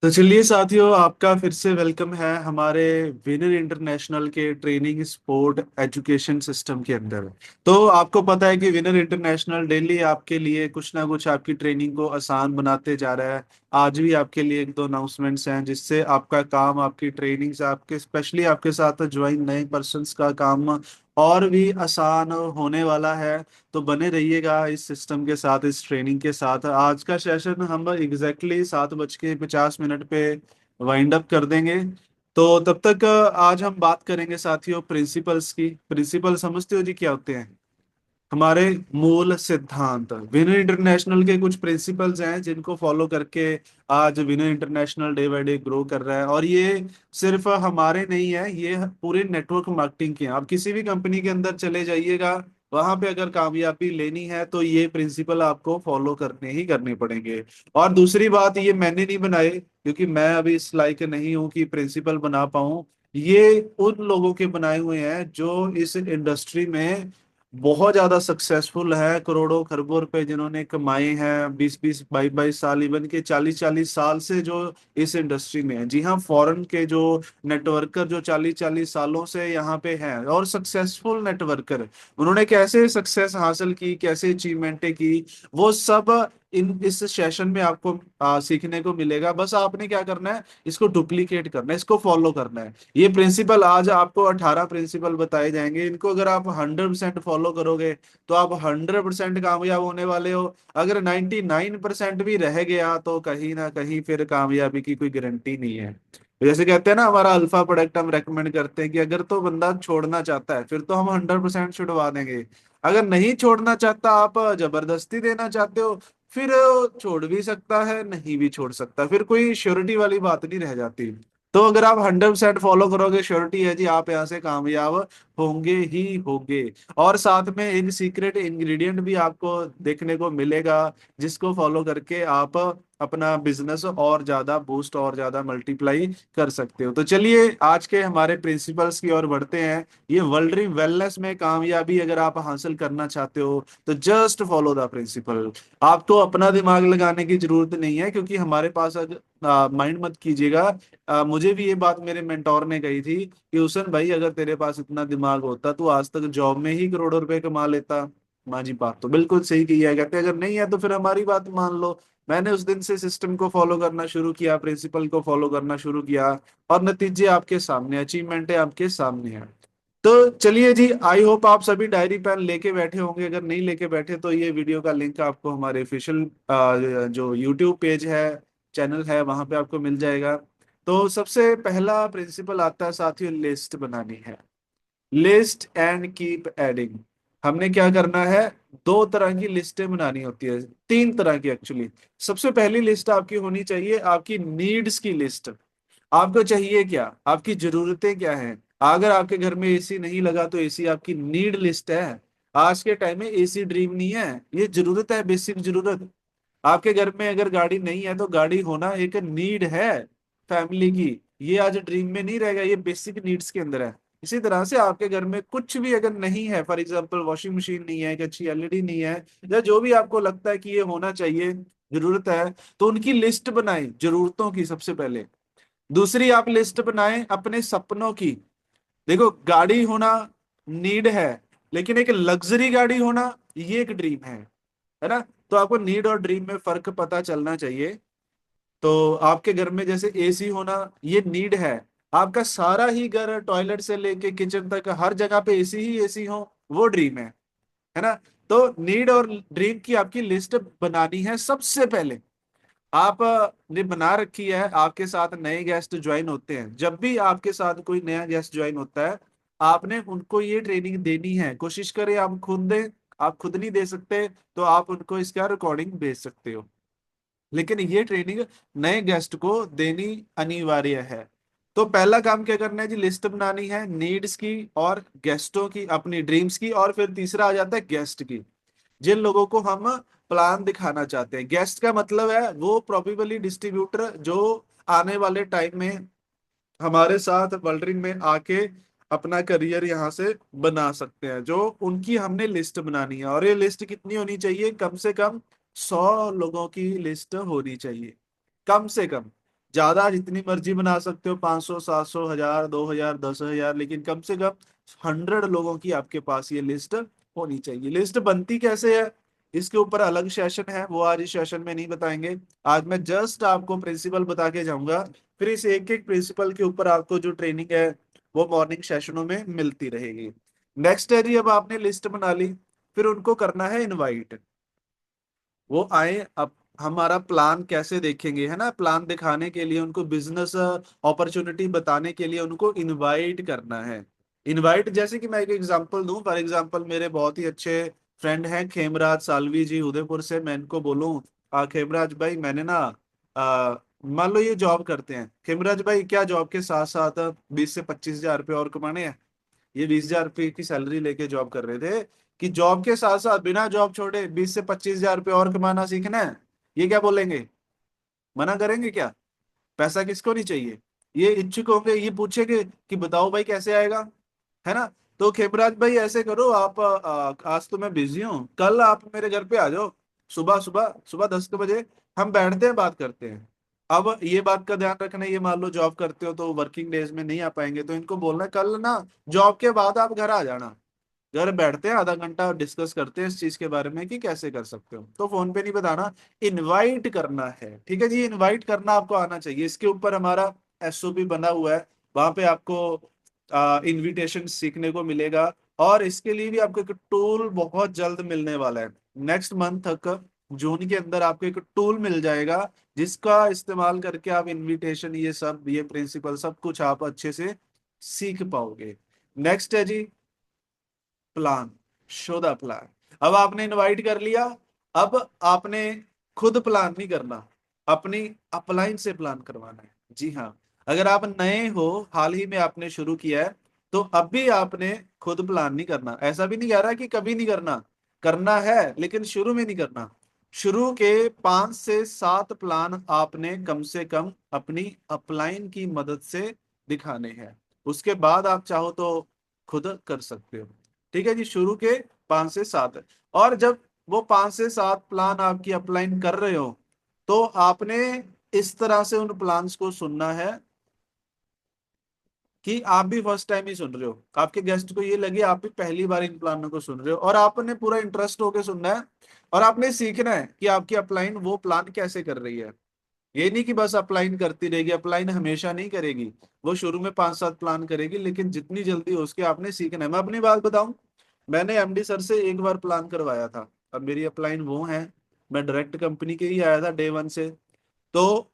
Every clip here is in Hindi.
तो चलिए साथियों, आपका फिर से वेलकम है हमारे विनर इंटरनेशनल के ट्रेनिंग स्पोर्ट एजुकेशन सिस्टम के अंदर। तो आपको पता है कि विनर इंटरनेशनल डेली आपके लिए कुछ ना कुछ आपकी ट्रेनिंग को आसान बनाते जा रहा है। आज भी आपके लिए एक दो अनाउंसमेंट्स हैं जिससे आपका काम, आपकी ट्रेनिंग से, आपके स्पेशली आपके साथ ज्वाइन नए पर्सन्स का काम और भी आसान होने वाला है। तो बने रहिएगा इस सिस्टम के साथ, इस ट्रेनिंग के साथ। आज का सेशन हम एग्जैक्टली 7:50 पे वाइंड अप कर देंगे। तो तब तक आज हम बात करेंगे साथियों प्रिंसिपल्स की। प्रिंसिपल समझते हो जी क्या होते हैं? हमारे मूल सिद्धांत। विनर इंटरनेशनल के कुछ प्रिंसिपल्स हैं जिनको फॉलो करके आज winner international day by day grow कर रहा है। और ये सिर्फ हमारे नहीं है, ये पूरे नेटवर्क मार्केटिंग के हैं। आप किसी भी कंपनी के अंदर चले जाइएगा, वहां पे अगर कामयाबी लेनी है तो ये प्रिंसिपल आपको फॉलो करने ही करने पड़ेंगे। और दूसरी बात, ये मैंने नहीं बनाए क्योंकि मैं अभी इस लायक नहीं हूं कि प्रिंसिपल बना पाऊं। ये उन लोगों के बनाए हुए हैं जो इस इंडस्ट्री में बहुत ज्यादा सक्सेसफुल है, करोड़ों खरबों रुपए जिन्होंने कमाए हैं, 20-20 22-22 साल, इवन के 40-40 साल से जो इस इंडस्ट्री में है। जी हाँ, फॉरेन के जो नेटवर्कर जो 40-40 सालों से यहाँ पे हैं और सक्सेसफुल नेटवर्कर, उन्होंने कैसे सक्सेस हासिल की, कैसे अचीवमेंटें की, वो सब इन इस सेशन में आपको सीखने को मिलेगा। बस आपने क्या करना है, इसको डुप्लीकेट करना है, इसको फॉलो करना है। ये प्रिंसिपल आज आपको 18 प्रिंसिपल बताए जाएंगे। इनको अगर आप 100% फॉलो करोगे तो आप 100% कामयाब होने वाले हो। अगर 99% भी रह गया तो कहीं ना कहीं फिर कामयाबी की कोई गारंटी नहीं है। जैसे कहते हैं ना, हमारा अल्फा प्रोडक्ट हम रेकमेंड करते हैं कि अगर तो बंदा छोड़ना चाहता है फिर तो हम 100% छुड़वा देंगे। अगर नहीं छोड़ना चाहता, आप जबरदस्ती देना चाहते हो, फिर छोड़ भी सकता है, नहीं भी छोड़ सकता, फिर कोई श्योरिटी वाली बात नहीं रह जाती। तो अगर आप 100% फॉलो करोगे, श्योरिटी है जी आप यहाँ से कामयाब होंगे ही होंगे। और साथ में एक सीक्रेट इंग्रेडिएंट भी आपको देखने को मिलेगा जिसको फॉलो करके आप अपना बिजनेस और ज्यादा बूस्ट और ज्यादा मल्टीप्लाई कर सकते हो। तो चलिए आज के हमारे प्रिंसिपल्स की ओर बढ़ते हैं। ये वर्ल्ड वेलनेस में कामयाबी अगर आप हासिल करना चाहते हो तो जस्ट फॉलो द प्रिंसिपल। आपको अपना दिमाग लगाने की जरूरत नहीं है, क्योंकि हमारे पास माइंड मत कीजिएगा। मुझे भी ये बात मेरे मेंटोर ने कही थी कि हुसैन भाई, अगर तेरे पास इतना दिमाग होता तो आज तक जॉब में ही करोड़ों रुपए कमा लेता। माँ जी, बात तो बिल्कुल सही की है। कहते अगर नहीं है तो फिर हमारी बात मान लो। मैंने उस दिन से सिस्टम को फॉलो करना शुरू किया, प्रिंसिपल को फॉलो करना शुरू किया, और नतीजे आपके सामने, अचीवमेंट आपके सामने है। तो चलिए जी, आई होप आप सभी डायरी पेन लेके बैठे होंगे। अगर नहीं लेके बैठे तो ये वीडियो का लिंक आपको हमारे ऑफिशियल जो यूट्यूब पेज है, चैनल है, वहां पे आपको मिल जाएगा। तो सबसे पहला प्रिंसिपल आता है साथियों, लिस्ट बनानी है। List and keep adding. हमने क्या करना है, दो तरह की लिस्टें बनानी होती है, तीन तरह की एक्चुअली। सबसे पहली लिस्ट आपकी होनी चाहिए आपकी नीड्स की लिस्ट। आपको चाहिए क्या, आपकी जरूरतें क्या हैं। अगर आपके घर में एसी नहीं लगा तो एसी आपकी नीड लिस्ट है। आज के टाइम में एसी ड्रीम नहीं है, ये जरूरत है, बेसिक जरूरत। आपके घर में अगर गाड़ी नहीं है तो गाड़ी होना एक नीड है फैमिली की। ये आज ड्रीम में नहीं रहेगा, ये बेसिक नीड्स के अंदर है। इसी तरह से आपके घर में कुछ भी अगर नहीं है, फॉर एग्जांपल वॉशिंग मशीन नहीं है, एक अच्छी एलईडी नहीं है, या जो भी आपको लगता है कि ये होना चाहिए, जरूरत है, तो उनकी लिस्ट बनाएं जरूरतों की सबसे पहले। दूसरी आप लिस्ट बनाएं अपने सपनों की। देखो, गाड़ी होना नीड है, लेकिन एक लग्जरी गाड़ी होना ये एक ड्रीम है ना। तो आपको नीड और ड्रीम में फर्क पता चलना चाहिए। तो आपके घर में जैसे एसी होना ये नीड है, आपका सारा ही घर टॉयलेट से लेके किचन तक हर जगह पे एसी ही एसी हो, वो ड्रीम है ना। तो नीड और ड्रीम की आपकी लिस्ट बनानी है सबसे पहले। आप ने बना रखी है, आपके साथ नए गेस्ट ज्वाइन होते हैं, जब भी आपके साथ कोई नया गेस्ट ज्वाइन होता है, आपने उनको ये ट्रेनिंग देनी है। कोशिश करें आप खुद दें। आप खुद नहीं दे सकते तो आप उनको इसका रिकॉर्डिंग भेज सकते हो, लेकिन ये ट्रेनिंग नए गेस्ट को देनी अनिवार्य है। तो पहला काम क्या करना है जी, लिस्ट बनानी है नीड्स की और गेस्टों की, अपनी ड्रीम्स की। और फिर तीसरा आ जाता है गेस्ट की, जिन लोगों को हम प्लान दिखाना चाहते हैं। गेस्ट का मतलब है वो प्रोबेबली डिस्ट्रीब्यूटर जो आने वाले टाइम में हमारे साथ वर्ल्ड में आके अपना करियर यहाँ से बना सकते हैं, जो उनकी हमने लिस्ट बनानी है। और ये लिस्ट कितनी होनी चाहिए, कम से कम 100 लोगों की लिस्ट होनी चाहिए, कम से कम। ज्यादा जितनी मर्जी बना सकते हो, 500, 700, 1000, 2000, 10,000, लेकिन कम से कम 100 लोगों की आपके पास ये लिस्ट होनी चाहिए। लिस्ट बनती कैसे है, इसके ऊपर अलग सेशन है, वो आज इस सेशन में नहीं बताएंगे। आज मैं जस्ट आपको प्रिंसिपल बता के जाऊंगा, फिर इस एक एक प्रिंसिपल के ऊपर आपको जो ट्रेनिंग है वो मॉर्निंग सेशनों में मिलती रहेगी। नेक्स्ट है जी, अब आपने लिस्ट बना ली, फिर उनको करना है इनवाइट। वो आए, अब हमारा प्लान कैसे देखेंगे, है ना, प्लान दिखाने के लिए उनको, बिजनेस अपॉर्चुनिटी बताने के लिए उनको इनवाइट करना है। इनवाइट, जैसे कि मैं एक एग्जांपल दूं, फॉर एग्जांपल मेरे बहुत ही अच्छे फ्रेंड हैं खेमराज सालवी जी उदयपुर से, मैं इनको बोलूं, खेमराज भाई मैंने ना, मान लो ये जॉब करते हैं, खेमराज भाई क्या जॉब के साथ साथ 20 से 25 हजार रुपये और कमाने हैं? ये 20 हजार रुपये की सैलरी लेके जॉब कर रहे थे, कि जॉब के साथ साथ बिना जॉब छोड़े 20 से 25 हजार रुपये और कमाना सीखना है, ये क्या बोलेंगे? मना करेंगे क्या? पैसा किसको नहीं चाहिए? ये इच्छुक होंगे, ये पूछेंगे कि बताओ भाई कैसे आएगा, है ना। तो खेमराज भाई ऐसे करो, आप आज तो मैं बिजी हूँ, कल आप मेरे घर पे आ जाओ, सुबह सुबह सुबह 10 बजे, हम बैठते हैं, बात करते हैं। अब ये बात का ध्यान रखना, ये मान लो जॉब करते हो तो वर्किंग डेज में नहीं आ पाएंगे, तो इनको बोलना है कल ना जॉब के बाद आप घर आ जाना, घर बैठते हैं, आधा घंटा डिस्कस करते हैं इस चीज के बारे में कि कैसे कर सकते हो। तो फोन पे नहीं बताना, इनवाइट करना है, ठीक है जी, इनवाइट करना आपको आना चाहिए। इसके ऊपर हमारा एसओपी बना हुआ है, वहां पे आपको इनविटेशन सीखने को मिलेगा। और इसके लिए भी आपको एक टूल बहुत जल्द मिलने वाला है, नेक्स्ट मंथ तक जून के अंदर आपको एक टूल मिल जाएगा, जिसका इस्तेमाल करके आप इनविटेशन, ये सब, ये प्रिंसिपल, सब कुछ आप अच्छे से सीख पाओगे। नेक्स्ट है जी, प्लान, शो द प्लान। अब आपने इनवाइट कर लिया, अब आपने खुद प्लान नहीं करना, अपनी अपलाइन से प्लान करवाना है। जी हाँ, अगर आप नए हो, हाल ही में आपने शुरू किया है, तो अब भी आपने खुद प्लान नहीं करना। ऐसा भी नहीं कह रहा कि कभी नहीं करना, करना है, लेकिन शुरू में नहीं करना। शुरू के 5 से 7 प्लान आपने कम से कम अपनी अपलाइन की मदद से दिखाने हैं, उसके बाद आप चाहो तो खुद कर सकते हो। ठीक है जी, शुरू के 5 से 7। और जब वो 5 से 7 प्लान आपकी अपलाइन कर रहे हो, तो आपने इस तरह से उन प्लान्स को सुनना है कि आप भी फर्स्ट टाइम ही सुन रहे हो, आपके गेस्ट को ये लगे आप भी पहली बार इन प्लानों को सुन रहे हो, और आपने पूरा इंटरेस्ट होके सुनना है। और आपने सीखना है कि आपकी अपलाइन वो प्लान कैसे कर रही है। ये नहीं कि बस अपलाइन करती रहेगी, अपलाइन हमेशा नहीं करेगी, वो शुरू में 5-7 प्लान करेगी, लेकिन जितनी जल्दी हो उसके आपने सीखना है। मैं अपनी बात बताऊं, मैंने एमडी सर से एक बार प्लान करवाया था, अब मेरी अपलाइन वो है, मैं डायरेक्ट कंपनी के ही आया था डे वन से, तो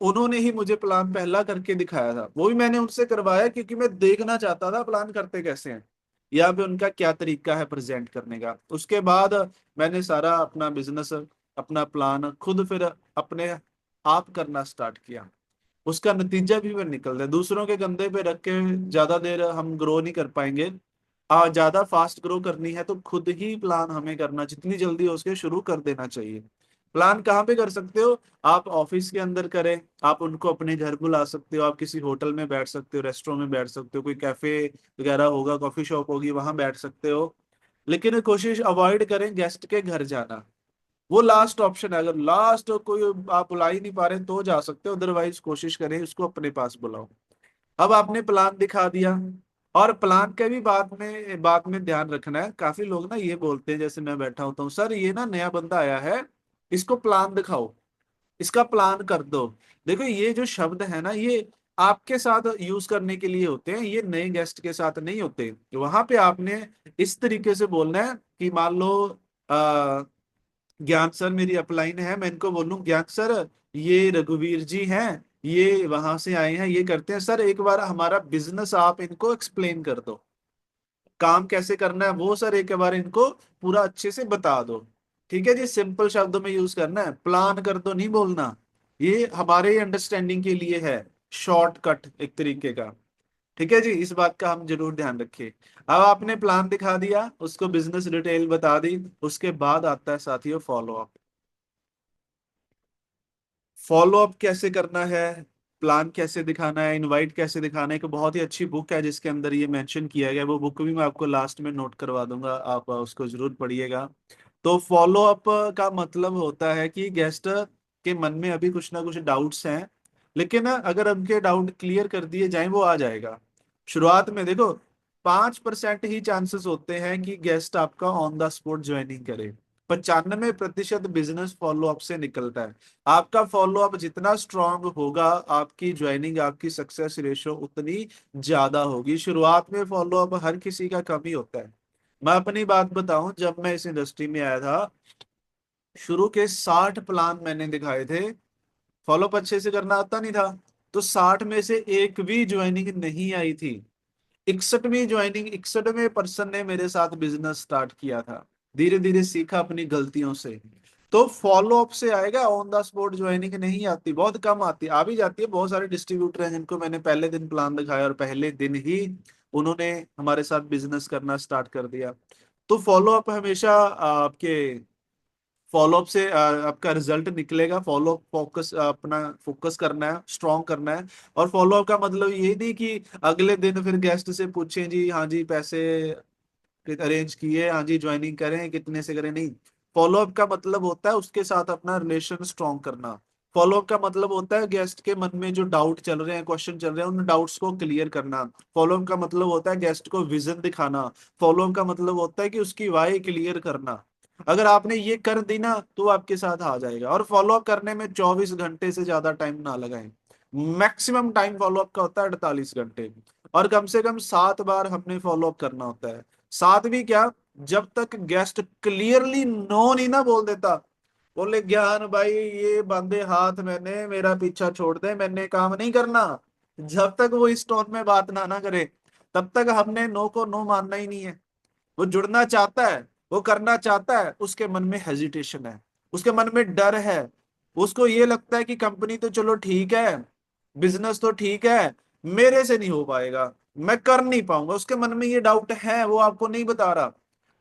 उन्होंने ही मुझे प्लान पहला करके दिखाया था, वो भी मैंने उनसे करवाया क्योंकि मैं देखना चाहता था प्लान करते कैसे हैं, या पे उनका क्या तरीका है प्रेजेंट करने का। उसके बाद मैंने सारा अपना बिजनेस, अपना प्लान खुद फिर अपने आप करना स्टार्ट किया। उसका नतीजा भी फिर निकल रहा है, दूसरों के कंधे पे रख के ज्यादा देर हम ग्रो नहीं कर पाएंगे। ज्यादा फास्ट ग्रो करनी है तो खुद ही प्लान हमें करना, जितनी जल्दी हो उसके शुरू कर देना चाहिए। प्लान कहाँ पे कर सकते हो, आप ऑफिस के अंदर करें, आप उनको अपने घर बुला सकते हो, आप किसी होटल में बैठ सकते हो, रेस्टोरेंट में बैठ सकते हो, कोई कैफे वगैरह होगा, कॉफी शॉप होगी, वहां बैठ सकते हो। लेकिन कोशिश अवॉइड करें गेस्ट के घर जाना, वो लास्ट ऑप्शन है। अगर लास्ट कोई आप बुला ही नहीं पा रहे तो जा सकते हो, अदरवाइज कोशिश करें उसको अपने पास बुलाओ। अब आपने प्लान दिखा दिया, और प्लान के भी बात में ध्यान रखना है, काफी लोग ना ये बोलते हैं, जैसे मैं बैठा होता हूँ, सर ये ना नया बंदा आया है, इसको प्लान दिखाओ, इसका प्लान कर दो। देखो ये जो शब्द है ना, ये आपके साथ यूज करने के लिए होते हैं, ये नए गेस्ट के साथ नहीं होते। वहां पे आपने इस तरीके से बोलना है कि मान लो ज्ञान सर मेरी अपलाइन है, मैं इनको बोलूं ज्ञान सर ये रघुवीर जी हैं, ये वहां से आए हैं, ये करते हैं, सर एक बार हमारा बिजनेस आप इनको एक्सप्लेन कर दो, काम कैसे करना है वो सर एक बार इनको पूरा अच्छे से बता दो। ठीक है जी, सिंपल शब्दों में यूज करना है, प्लान कर दो नहीं बोलना, ये हमारे अंडरस्टैंडिंग के लिए है, शॉर्टकट एक तरीके का। ठीक है जी, इस बात का हम जरूर ध्यान रखें। अब आपने प्लान दिखा दिया, उसको बिजनेस डिटेल बता दी, उसके बाद आता है साथियों फॉलो अप। फॉलो अप कैसे करना है, प्लान कैसे दिखाना है, इनवाइट कैसे दिखाना है, एक बहुत ही अच्छी बुक है जिसके अंदर ये मेंशन किया गया है, वो बुक भी मैं आपको लास्ट में नोट करवा दूंगा, आप उसको जरूर पढ़िएगा। तो फॉलो अप का मतलब होता है कि गेस्ट के मन में अभी कुछ ना कुछ डाउट्स हैं, लेकिन अगर उनके डाउट क्लियर कर दिए जाएं वो आ जाएगा। शुरुआत में देखो 5% ही चांसेस होते हैं कि गेस्ट आपका ऑन द स्पॉट ज्वाइनिंग करे। 95% बिजनेस फॉलोअप से निकलता है। आपका फॉलोअप जितना स्ट्रांग होगा, आपकी ज्वाइनिंग, आपकी सक्सेस रेशो उतनी ज्यादा होगी। शुरुआत में फॉलोअप हर किसी का कम ही होता है। मैं अपनी बात बताऊं, जब मैं इस इंडस्ट्री में आया था, शुरू के 60 प्लान मैंने दिखाए थे, फॉलोअप अच्छे से करना आता नहीं था। तो 60 में से एक भी ज्वाइनिंग नहीं आई थी। 61वीं ज्वाइनिंग, 61वें पर्सन ने मेरे साथ बिजनेस स्टार्ट किया था। धीरे धीरे सीखा अपनी गलतियों से। तो फॉलो अप से आएगा, ऑन द स्पॉट ज्वाइनिंग नहीं आती, बहुत कम आती। आ भी जाती है, बहुत सारे डिस्ट्रीब्यूटर हैं जिनको मैंने पहले दिन प्लान दिखाया और पहले दिन ही उन्होंने हमारे साथ बिजनेस करना स्टार्ट कर दिया। तो फॉलो अप हमेशा आपके फॉलोअप से आपका रिजल्ट निकलेगा। फॉलोअप फोकस, अपना फोकस करना है, स्ट्रॉन्ग करना है। और फॉलोअप का मतलब ये नहीं कि अगले दिन फिर गेस्ट से पूछें जी हाँ जी पैसे अरेंज किए, हाँ जी ज्वाइनिंग करें, कितने से करें, नहीं। फॉलोअप का मतलब होता है उसके साथ अपना रिलेशन स्ट्रॉन्ग करना। फॉलोअप का मतलब होता है गेस्ट के मन में जो डाउट चल रहे हैं, क्वेश्चन चल रहे हैं, उन डाउट्स को क्लियर करना। फॉलोअप का मतलब होता है गेस्ट को विजन दिखाना। फॉलोअप का मतलब होता है कि उसकी वाई क्लियर करना। अगर आपने ये कर दी ना तो वो आपके साथ आ जाएगा। और फॉलोअप करने में 24 घंटे से ज्यादा टाइम ना लगाएं। मैक्सिमम टाइम फॉलोअप का होता है 48 घंटे। और कम से कम 7 बार हमने फॉलोअप करना होता है। साथ भी क्या, जब तक गेस्ट क्लियरली नो नहीं ना बोल देता, बोले ज्ञान भाई ये बांधे हाथ मैंने, मेरा पीछा छोड़ दे, मैंने काम नहीं करना, जब तक वो इस टोन में बात ना करे, तब तक हमने नो को नो मानना ही नहीं है। वो जुड़ना चाहता है, वो करना चाहता है, उसके मन में हेजिटेशन है, उसके मन में डर है। उसको ये लगता है कि कंपनी तो चलो ठीक है, बिजनेस तो ठीक है, मेरे से नहीं हो पाएगा, मैं कर नहीं पाऊंगा। उसके मन में ये डाउट है, वो आपको नहीं बता रहा।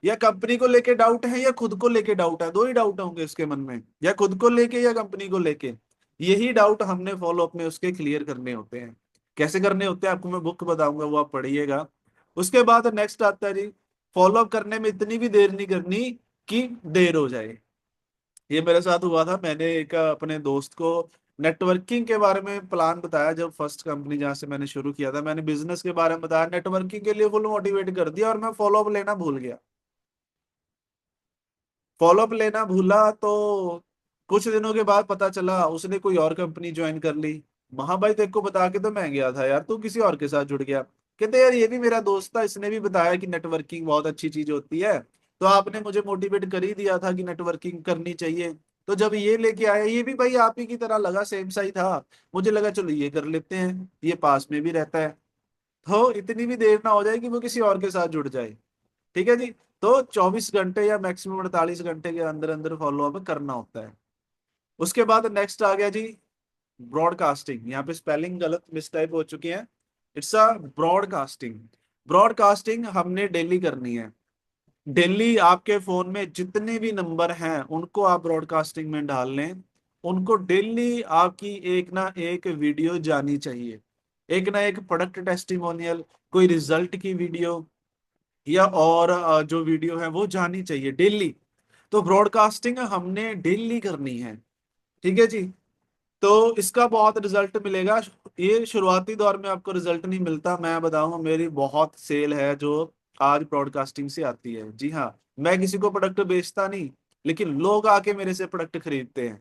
या कंपनी को लेके डाउट है या खुद को लेके डाउट है, दो ही डाउट होंगे उसके मन में, या खुद को लेके या कंपनी को लेके। यही डाउट हमने फॉलो अप में उसके क्लियर करने होते हैं। कैसे करने होते हैं आपको मैं बुक बताऊंगा, वो आप पढ़िएगा। उसके बाद नेक्स्ट आता है जी, फॉलो अप करने में इतनी भी देर नहीं करनी कि देर हो जाए। ये मेरे साथ हुआ था। मैंने एक अपने दोस्त को नेटवर्किंग के बारे में प्लान बताया। जब फर्स्ट कंपनी जहां से मैंने शुरू किया था, मैंने बिजनेस के बारे में बताया, नेटवर्किंग के लिए फुल मोटिवेट कर दिया, और मैं फॉलो अप लेना भूल गया। फॉलो अप लेना भूला तो कुछ दिनों के बाद पता चला उसने कोई और कंपनी ज्वाइन कर ली। वहां भाई तेरे को बता के तो मैं गया था यार, तू किसी और के साथ जुड़ गया। कहते यार ये भी मेरा दोस्त था, इसने भी बताया कि नेटवर्किंग बहुत अच्छी चीज होती है, तो आपने मुझे मोटिवेट कर ही दिया था कि नेटवर्किंग करनी चाहिए। तो जब ये लेके आया, ये भी भाई आप ही की तरह लगा, सेम सा ही था। मुझे लगा चलो ये कर लेते हैं, ये पास में भी रहता है, तो इतनी भी देर ना हो जाए कि वो किसी और के साथ जुड़ जाए। ठीक है जी। तो 24 घंटे या मैक्सिमम 48 घंटे के अंदर अंदर फॉलो अप करना होता है। उसके बाद नेक्स्ट आ गया जी, ब्रॉडकास्टिंग। यहाँ पे स्पेलिंग गलत मिसटाइप हो चुकी है। It's a broadcasting. ब्रॉडकास्टिंग हमने डेली करनी है। डेली आपके फोन में जितने भी नंबर हैं उनको आप ब्रॉडकास्टिंग में डाल लें। उनको डेली आपकी एक ना एक वीडियो जानी चाहिए, एक ना एक प्रोडक्ट टेस्टिमोनियल, कोई रिजल्ट की वीडियो, या और जो वीडियो है वो जानी चाहिए डेली। तो ब्रॉडकास्टिंग हमने डेली करनी है। ठीक है जी। तो इसका बहुत रिजल्ट मिलेगा। ये शुरुआती दौर में आपको रिजल्ट नहीं मिलता, मैं बताऊंगा, मेरी बहुत सेल है जो आज ब्रॉडकास्टिंग से आती है। जी हाँ, मैं किसी को प्रोडक्ट बेचता नहीं, लेकिन लोग आके मेरे से प्रोडक्ट खरीदते हैं।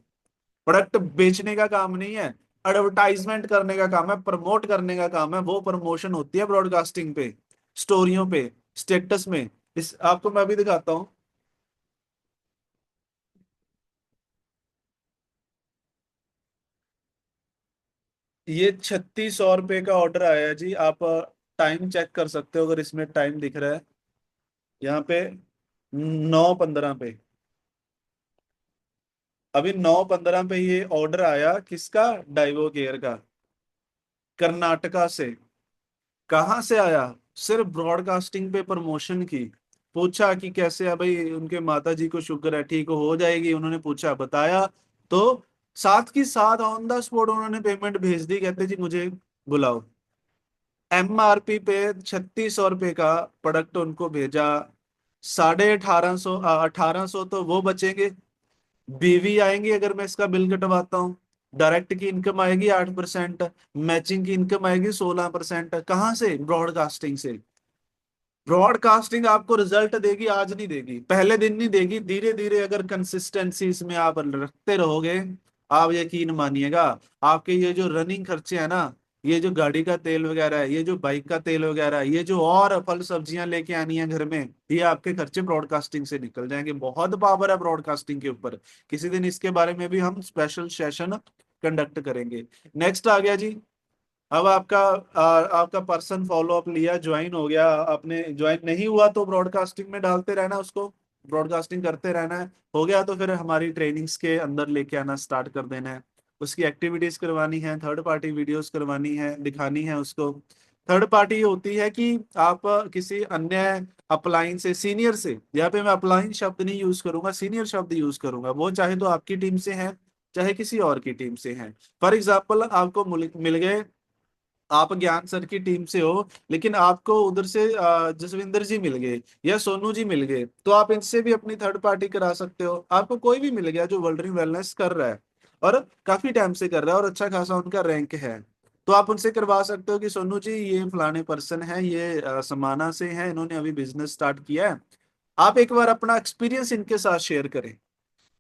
प्रोडक्ट बेचने का काम नहीं है, एडवर्टाइजमेंट करने का काम है, प्रमोट करने का काम है। वो प्रमोशन होती है ब्रॉडकास्टिंग पे, स्टोरियों पे, स्टेटस में। इस आपको मैं भी दिखाता हूँ। ये 3600 रुपये का ऑर्डर आया है जी। आप टाइम चेक कर सकते हो, अगर इसमें टाइम दिख रहा है यहाँ पे, 9:15 पे। अभी 9:15 पे ये ऑर्डर आया, किसका? डाइवो केयर का, कर्नाटका से। कहाँ से आया? सिर्फ ब्रॉडकास्टिंग पे प्रमोशन की। पूछा कि कैसे है भाई, उनके माता जी को शुगर है, ठीक हो जाएगी, उन्होंने पूछा, बताया। तो साथ की साथ ऑन द स्पॉट उन्होंने पेमेंट भेज दी, कहते जी मुझे बुलाओ। MRP पे 3600 रुपये का प्रोडक्ट उनको भेजा। 1850, 1800 तो वो बचेंगे, बीवी आएंगी अगर मैं इसका बिल कटवाता हूँ, डायरेक्ट की इनकम आएगी 8%, मैचिंग की इनकम आएगी 16%। कहाँ से? ब्रॉडकास्टिंग से। ब्रॉडकास्टिंग आपको रिजल्ट देगी, आज नहीं देगी, पहले दिन नहीं देगी, धीरे धीरे अगर कंसिस्टेंसी इसमें आप रखते रहोगे, आप यकीन मानिएगा, आपके ये जो रनिंग खर्चे हैं ना, ये जो गाड़ी का तेल वगैरह है, ये जो बाइक का तेल वगैरह है, ये जो और फल सब्जियां लेके आनी है घर में, ये आपके खर्चे ब्रॉडकास्टिंग से निकल जाएंगे। बहुत पावर है ब्रॉडकास्टिंग के ऊपर। किसी दिन इसके बारे में भी हम स्पेशल सेशन कंडक्ट करेंगे। नेक्स्ट आ गया जी। अब आपका पर्सन फॉलो अप लिया, ज्वाइन हो गया, आपने ज्वाइन नहीं हुआ तो ब्रॉडकास्टिंग में डालते रहना उसको, ब्रॉडकास्टिंग करते रहना है। हो गया तो फिर हमारी ट्रेनिंग्स के अंदर लेके आना स्टार्ट कर देना है। उसकी एक्टिविटीज करवानी है, थर्ड पार्टी वीडियोस करवानी है, दिखानी है उसको। थर्ड पार्टी होती है कि आप किसी अन्य अपलाइन से, सीनियर से, यहाँ पे मैं अपलाइन शब्द नहीं यूज करूंगा, सीनियर शब्द यूज करूंगा, वो चाहे तो आपकी टीम से है, चाहे किसी और की टीम से है। फॉर एग्जाम्पल आपको मिल गए, आप ज्ञान सर की टीम से हो, लेकिन आपको उधर से जसविंदर जी मिल गए या सोनू जी मिल गए, तो आप इनसे भी अपनी थर्ड पार्टी करा सकते हो। आपको कोई भी मिल गया जो वर्ल्ड वेलनेस कर रहा है और काफी टाइम से कर रहा है और अच्छा खासा उनका रैंक है, तो आप उनसे करवा सकते हो कि सोनू जी ये फलाने पर्सन है, ये समाना से है, इन्होंने अभी बिजनेस स्टार्ट किया है, आप एक बार अपना एक्सपीरियंस इनके साथ शेयर करें।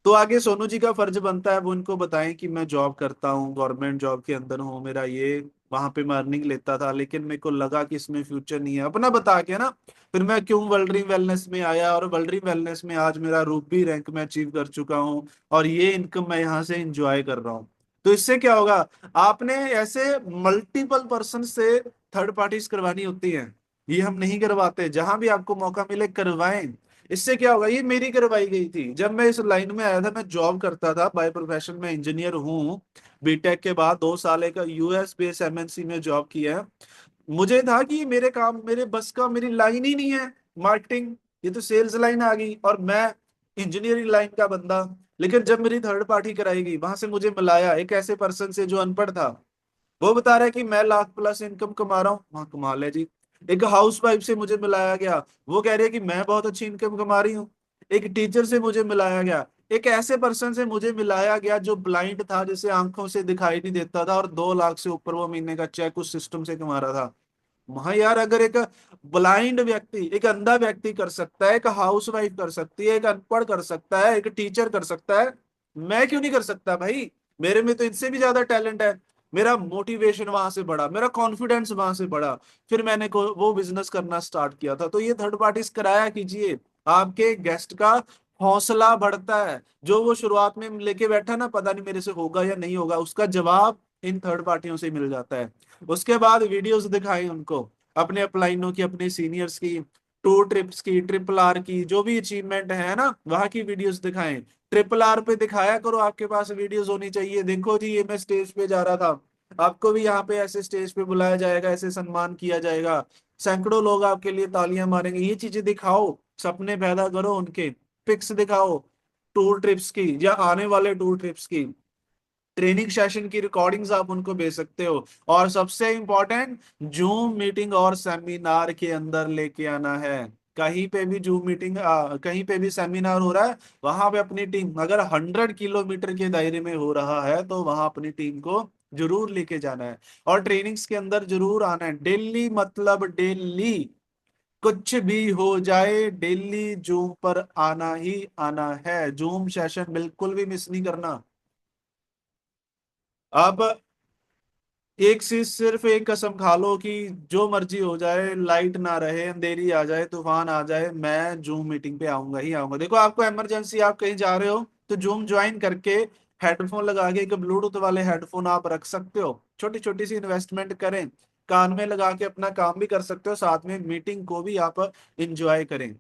तो आगे सोनू जी का फर्ज बनता है वो इनको बताएं कि मैं जॉब करता हूँ, गवर्नमेंट जॉब के अंदर हूँ, मेरा ये, वहां पे मैं अर्निंग लेता था, लेकिन मेरे को लगा कि इसमें फ्यूचर नहीं है, अपना बता के ना, फिर मैं क्यों वर्ल्ड ड्रीम वेलनेस में आया, और वर्ल्ड ड्रीम वेलनेस में आज मेरा रूबी रैंक में अचीव कर चुका हूँ, और ये इनकम मैं यहाँ से इंजॉय कर रहा हूँ। तो इससे क्या होगा, आपने ऐसे मल्टीपल पर्सन से थर्ड पार्टीज करवानी होती है, ये हम नहीं करवाते, जहां भी आपको मौका मिले करवाएं। इससे क्या होगा, ये मेरी करवाई गई थी जब मैं इस लाइन में आया था, मैं जॉब करता था, बाय प्रोफेशन में इंजीनियर हूँ, बीटेक के बाद 2 साल एक यूएस बेस्ड एमएनसी में जॉब किया है। मुझे था कि मेरे काम, मेरे बस का, मेरी लाइन ही नहीं है मार्केटिंग, ये तो सेल्स लाइन आ गई, और मैं इंजीनियरिंग लाइन का बंदा। लेकिन जब मेरी थर्ड पार्टी कराई गई, वहां से मुझे मिलाया एक ऐसे पर्सन से जो अनपढ़ था, वो बता रहा है कि मैं लाख प्लस इनकम कमा रहा हूँ, वहां कमाल है जी। एक हाउस वाइफ से मुझे मिलाया गया, वो कह रही है कि मैं बहुत अच्छी इनकम कमा रही हूँ। एक टीचर से मुझे मिलाया गया, एक ऐसे पर्सन से मुझे मिलाया गया जो ब्लाइंड था, जिसे आंखों से दिखाई नहीं देता था, और 2 लाख से ऊपर वो महीने का चेक उस सिस्टम से कमा रहा था। वहां यार, अगर एक ब्लाइंड व्यक्ति, एक अंधा व्यक्ति कर सकता है, एक हाउस वाइफ कर सकती है, एक अनपढ़ कर सकता है, एक टीचर कर सकता है, मैं क्यों नहीं कर सकता भाई? मेरे में तो इनसे भी ज्यादा टैलेंट है। मेरा मोटिवेशन वहां से बढ़ा, मेरा कॉन्फिडेंस वहां से बढ़ा, फिर मैंने वो बिजनेस करना स्टार्ट किया था। तो ये थर्ड पार्टीज कराया कीजिए, आपके गेस्ट का हौसला बढ़ता है। जो वो शुरुआत में लेके बैठा ना, पता नहीं मेरे से होगा या नहीं होगा, उसका जवाब इन थर्ड पार्टियों से मिल जाता है। उसके बाद वीडियोस दिखाएं उनको, अपने अपलाइनों की, अपने सीनियर्स की, टूर ट्रिप्स की, ट्रिपल आर की, जो भी अचीवमेंट है ना, वहां की वीडियोस दिखाएं। ट्रिपल आर पे दिखाया करो, आपके पास वीडियोस होनी चाहिए, देखो जी ये मैं स्टेज पे जा रहा था, आपको भी यहाँ पे ऐसे स्टेज पे बुलाया जाएगा, ऐसे सम्मान किया जाएगा, सैकड़ों लोग आपके लिए तालियां मारेंगे, ये चीजें दिखाओ, सपने पैदा करो उनके, पिक्स दिखाओ टूर ट्रिप्स की या आने वाले टूर ट्रिप्स की, ट्रेनिंग सेशन की रिकॉर्डिंग्स आप उनको भेज सकते हो। और सबसे इंपॉर्टेंट, जूम मीटिंग और सेमिनार के अंदर लेके आना है। कहीं पे भी जूम मीटिंग, कहीं पे भी सेमिनार हो रहा है, वहां पे अपनी टीम, अगर 100 किलोमीटर के दायरे में हो रहा है तो वहां अपनी टीम को जरूर लेके जाना है, और ट्रेनिंग्स के अंदर जरूर आना है डेली, मतलब डेली, कुछ भी हो जाए डेली जूम पर आना ही आना है, जूम सेशन बिल्कुल भी मिस नहीं करना। अब एक चीज, सिर्फ एक कसम खा लो कि जो मर्जी हो जाए, लाइट ना रहे, अंधेरी आ जाए, तूफान आ जाए, मैं जूम मीटिंग पे आऊंगा ही आऊंगा। देखो आपको इमरजेंसी, आप कहीं जा रहे हो तो जूम ज्वाइन करके हेडफोन लगा के, एक ब्लूटूथ वाले हेडफोन आप रख सकते हो, छोटी छोटी सी इन्वेस्टमेंट करें, कान में लगा के अपना काम भी कर सकते हो, साथ में मीटिंग को भी आप इंजॉय करें।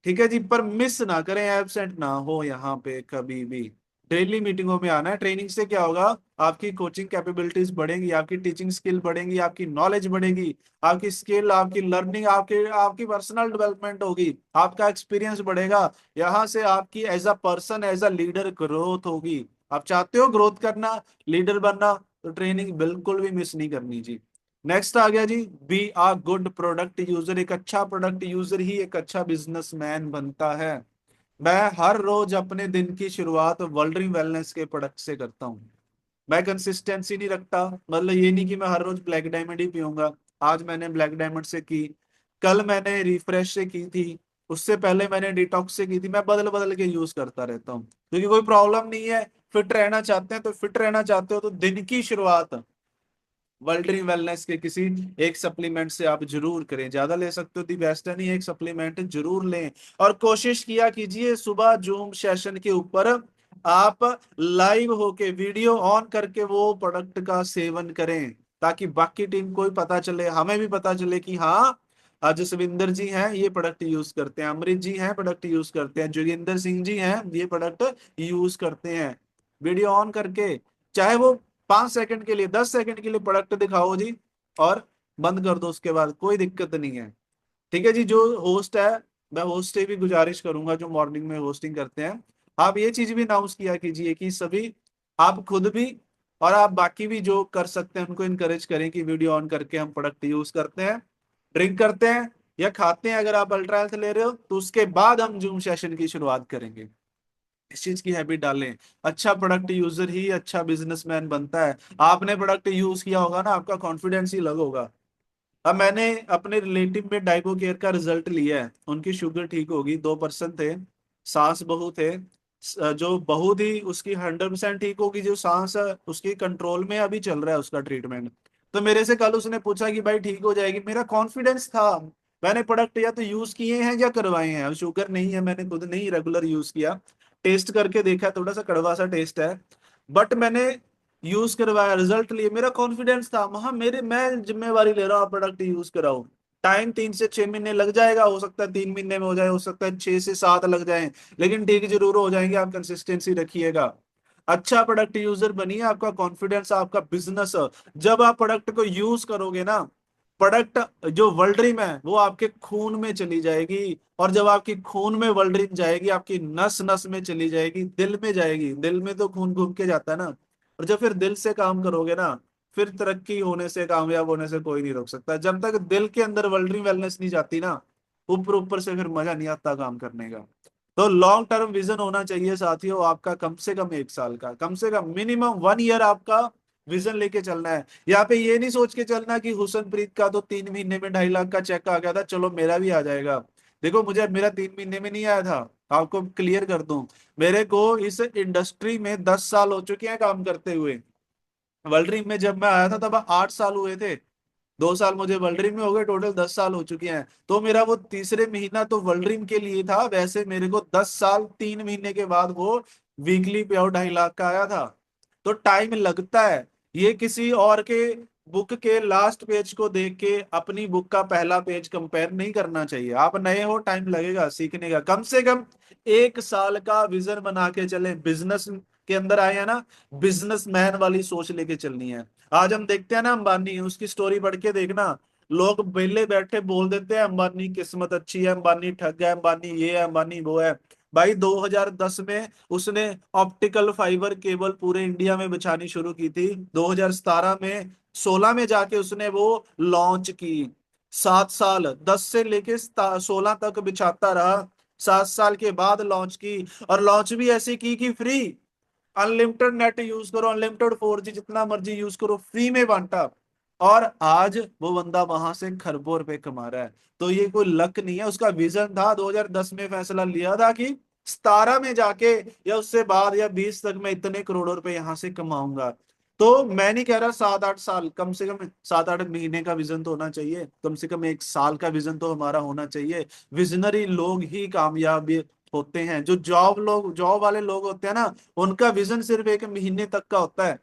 ठीक है जी, पर मिस ना करें, एबसेंट ना हो यहाँ पे कभी भी। डेली मीटिंगों में आना है। ट्रेनिंग से क्या होगा, आपकी कोचिंग कैपेबिलिटीज बढ़ेंगी, आपकी टीचिंग स्किल बढ़ेंगी, आपकी नॉलेज बढ़ेगी, आपकी स्किल, आपकी लर्निंग, आपकी आपकी पर्सनल डेवलपमेंट होगी, आपका एक्सपीरियंस बढ़ेगा। यहाँ से आपकी as a person, as a leader growth होगी। आप चाहते हो ग्रोथ करना, लीडर बनना, तो ट्रेनिंग बिल्कुल भी मिस नहीं करनी जी। नेक्स्ट आ गया जी, बी आ गुड प्रोडक्ट यूजर। एक अच्छा प्रोडक्ट यूजर ही एक अच्छा बिजनेसमैन बनता है। मैं हर रोज अपने दिन की शुरुआत वर्ल्ड वेलनेस के प्रोडक्ट से करता हूँ। मैं कंसिस्टेंसी नहीं रखता, मतलब ये नहीं कि मैं हर रोज ब्लैक डायमंड ही पीऊंगा। आज मैंने ब्लैक डायमंड से की, कल मैंने रिफ्रेश से की थी, उससे पहले मैंने डिटॉक्स से की थी। मैं बदल बदल के यूज करता रहता हूँ, क्योंकि कोई प्रॉब्लम नहीं है। फिट रहना चाहते हैं तो फिट रहना चाहते हो तो दिन की शुरुआत वर्ल्ड ड्रीम वेलनेस के किसी एक सप्लीमेंट से आप जरूर करें। ज्यादा ले सकते हो दी बेस्ट है, नहीं एक सप्लीमेंट जरूर लें। और कोशिश किया कीजिए सुबह जूम सेशन के ऊपर आप लाइव होके वीडियो ऑन करके वो प्रोडक्ट का सेवन करें, ताकि बाकी टीम को भी पता चले, हमें भी पता चले कि हाँ आज जसविंदर जी हैं ये प्रोडक्ट यूज करते हैं, अमृत जी हैं प्रोडक्ट यूज करते हैं, जोगिंदर सिंह जी हैं ये प्रोडक्ट यूज करते हैं। वीडियो ऑन करके, चाहे वो 5 सेकंड के लिए 10 सेकंड के लिए प्रोडक्ट दिखाओ जी, और बंद कर दो उसके बाद, कोई दिक्कत नहीं है। ठीक है जी। जो होस्ट है, मैं होस्ट से भी गुजारिश करूंगा जो मॉर्निंग में होस्टिंग करते हैं, आप ये चीज भी अनाउंस किया कीजिए कि सभी, आप खुद भी और आप बाकी भी जो कर सकते हैं उनको इनकरेज करें कि वीडियो ऑन करके हम प्रोडक्ट यूज करते हैं, ड्रिंक करते हैं या खाते हैं। अगर आप अल्ट्रा हेल्थ ले रहे हो तो उसके बाद हम जूम सेशन की शुरुआत करेंगे। इस चीज की हैबिट डालें। अच्छा प्रोडक्ट यूजर ही अच्छा बिजनेसमैन बनता है। आपने प्रोडक्ट यूज किया होगा ना, आपका कॉन्फिडेंस ही अलग होगा। अब मैंने अपने रिलेटिव में डाइबो केयर का रिजल्ट लिया है, उनकी शुगर ठीक होगी, 2% थे, सांस बहू थे। जो बहू थी उसकी 100% ठीक होगी, जो सांस है उसकी कंट्रोल में अभी चल रहा है उसका ट्रीटमेंट। तो मेरे से कल उसने पूछा कि भाई ठीक हो जाएगी, मेरा कॉन्फिडेंस था। मैंने प्रोडक्ट या तो यूज किए हैं या करवाए हैं, अब शुगर नहीं है, मैंने खुद नहीं रेगुलर यूज किया, टेस्ट करके देखा, थोड़ा सा कड़वा सा टेस्ट है, बट मैंने यूज करवाया, रिजल्ट लिए, मेरा कॉन्फिडेंस था वहां, मेरे मैं जिम्मेवारी ले रहा हूँ प्रोडक्ट यूज कराऊं। टाइम 3 से 6 महीने लग जाएगा, हो सकता है 3 महीने में हो जाए, हो सकता है 6 से 7 लग जाए, लेकिन ठीक जरूर हो जाएंगे। आप कंसिस्टेंसी रखिएगा, अच्छा प्रोडक्ट यूजर बनिए, आपका कॉन्फिडेंस, आपका बिजनेस, जब आप प्रोडक्ट को यूज करोगे ना, प्रोडक्ट जो वर्ल्ड ड्रीम है वो आपके खून में चली जाएगी। और जब आपकी खून में वर्ल्ड ड्रीम जाएगी, आपकी नस नस में चली जाएगी, दिल में जाएगी, दिल में तो खून घूम के जाता है ना। और जब फिर दिल से काम करोगे ना, फिर तरक्की होने से, कामयाब होने से कोई नहीं रोक सकता। जब तक दिल के अंदर वर्ल्ड ड्रीम वेलनेस नहीं जाती ना, ऊपर ऊपर से फिर मजा नहीं आता काम करने का। तो लॉन्ग टर्म विजन होना चाहिए साथियों आपका, कम से कम 1 साल का, कम से कम मिनिमम 1 ईयर आपका विजन लेके चलना है। यहाँ पे ये नहीं सोच के चलना कि हुसनप्रीत का तो 3 महीने में 2.5 लाख का चेक आ गया था, चलो मेरा भी आ जाएगा। देखो मुझे मेरा 3 महीने में नहीं आया था, आपको क्लियर कर दूं, मेरे को इस इंडस्ट्री में 10 साल हो चुके हैं काम करते हुए। वर्ल्ड ड्रीम में जब मैं आया था तब 8 साल हुए थे, 2 साल मुझे वर्ल्ड ड्रीम में हो गए, टोटल 10 साल हो चुके हैं। तो मेरा वो तीसरे महीना तो वर्ल्ड ड्रीम के लिए था, वैसे मेरे को 10 साल 3 महीने के बाद वो वीकली पे आउट 2.5 लाख का आया था। तो टाइम लगता है। ये किसी और के बुक के लास्ट पेज को देख के अपनी बुक का पहला पेज कंपेयर नहीं करना चाहिए। आप नए हो, टाइम लगेगा सीखने का, कम से कम 1 साल का विजन बना के चले। बिजनेस के अंदर आए हैं ना, बिजनेसमैन वाली सोच लेके चलनी है। आज हम देखते हैं ना अंबानी, उसकी स्टोरी पढ़ के देखना, लोग बेले बैठे बोल देते हैं अंबानी किस्मत अच्छी है, अंबानी ठग है, अंबानी ये है, अंबानी वो है। भाई 2010 में उसने ऑप्टिकल फाइबर केबल पूरे इंडिया में बिछानी शुरू की थी, 2017 में 16 में जाके उसने वो लॉन्च की। 7 साल, 10 से लेके 16 तक बिछाता रहा, 7 साल के बाद लॉन्च की। और लॉन्च भी ऐसी की कि फ्री, अनलिमिटेड नेट यूज करो, अनलिमिटेड 4G जितना मर्जी यूज करो, फ्री में बांटा। और आज वो बंदा वहां से खरबों रुपए कमा रहा है। तो ये कोई लक नहीं है, उसका विजन था, 2010 में फैसला लिया था कि 17 में जाके या उससे बाद या 20 तक मैं इतने करोड़ों रुपए यहां से कमाऊंगा। तो मैं नहीं कह रहा 7-8 साल, कम से कम 7-8 महीने का विजन तो होना चाहिए, कम से कम 1 साल का विजन तो हमारा होना चाहिए। विजनरी लोग ही कामयाब होते हैं। जो जॉब वाले लोग होते हैं ना, उनका विजन सिर्फ 1 महीने तक का होता है,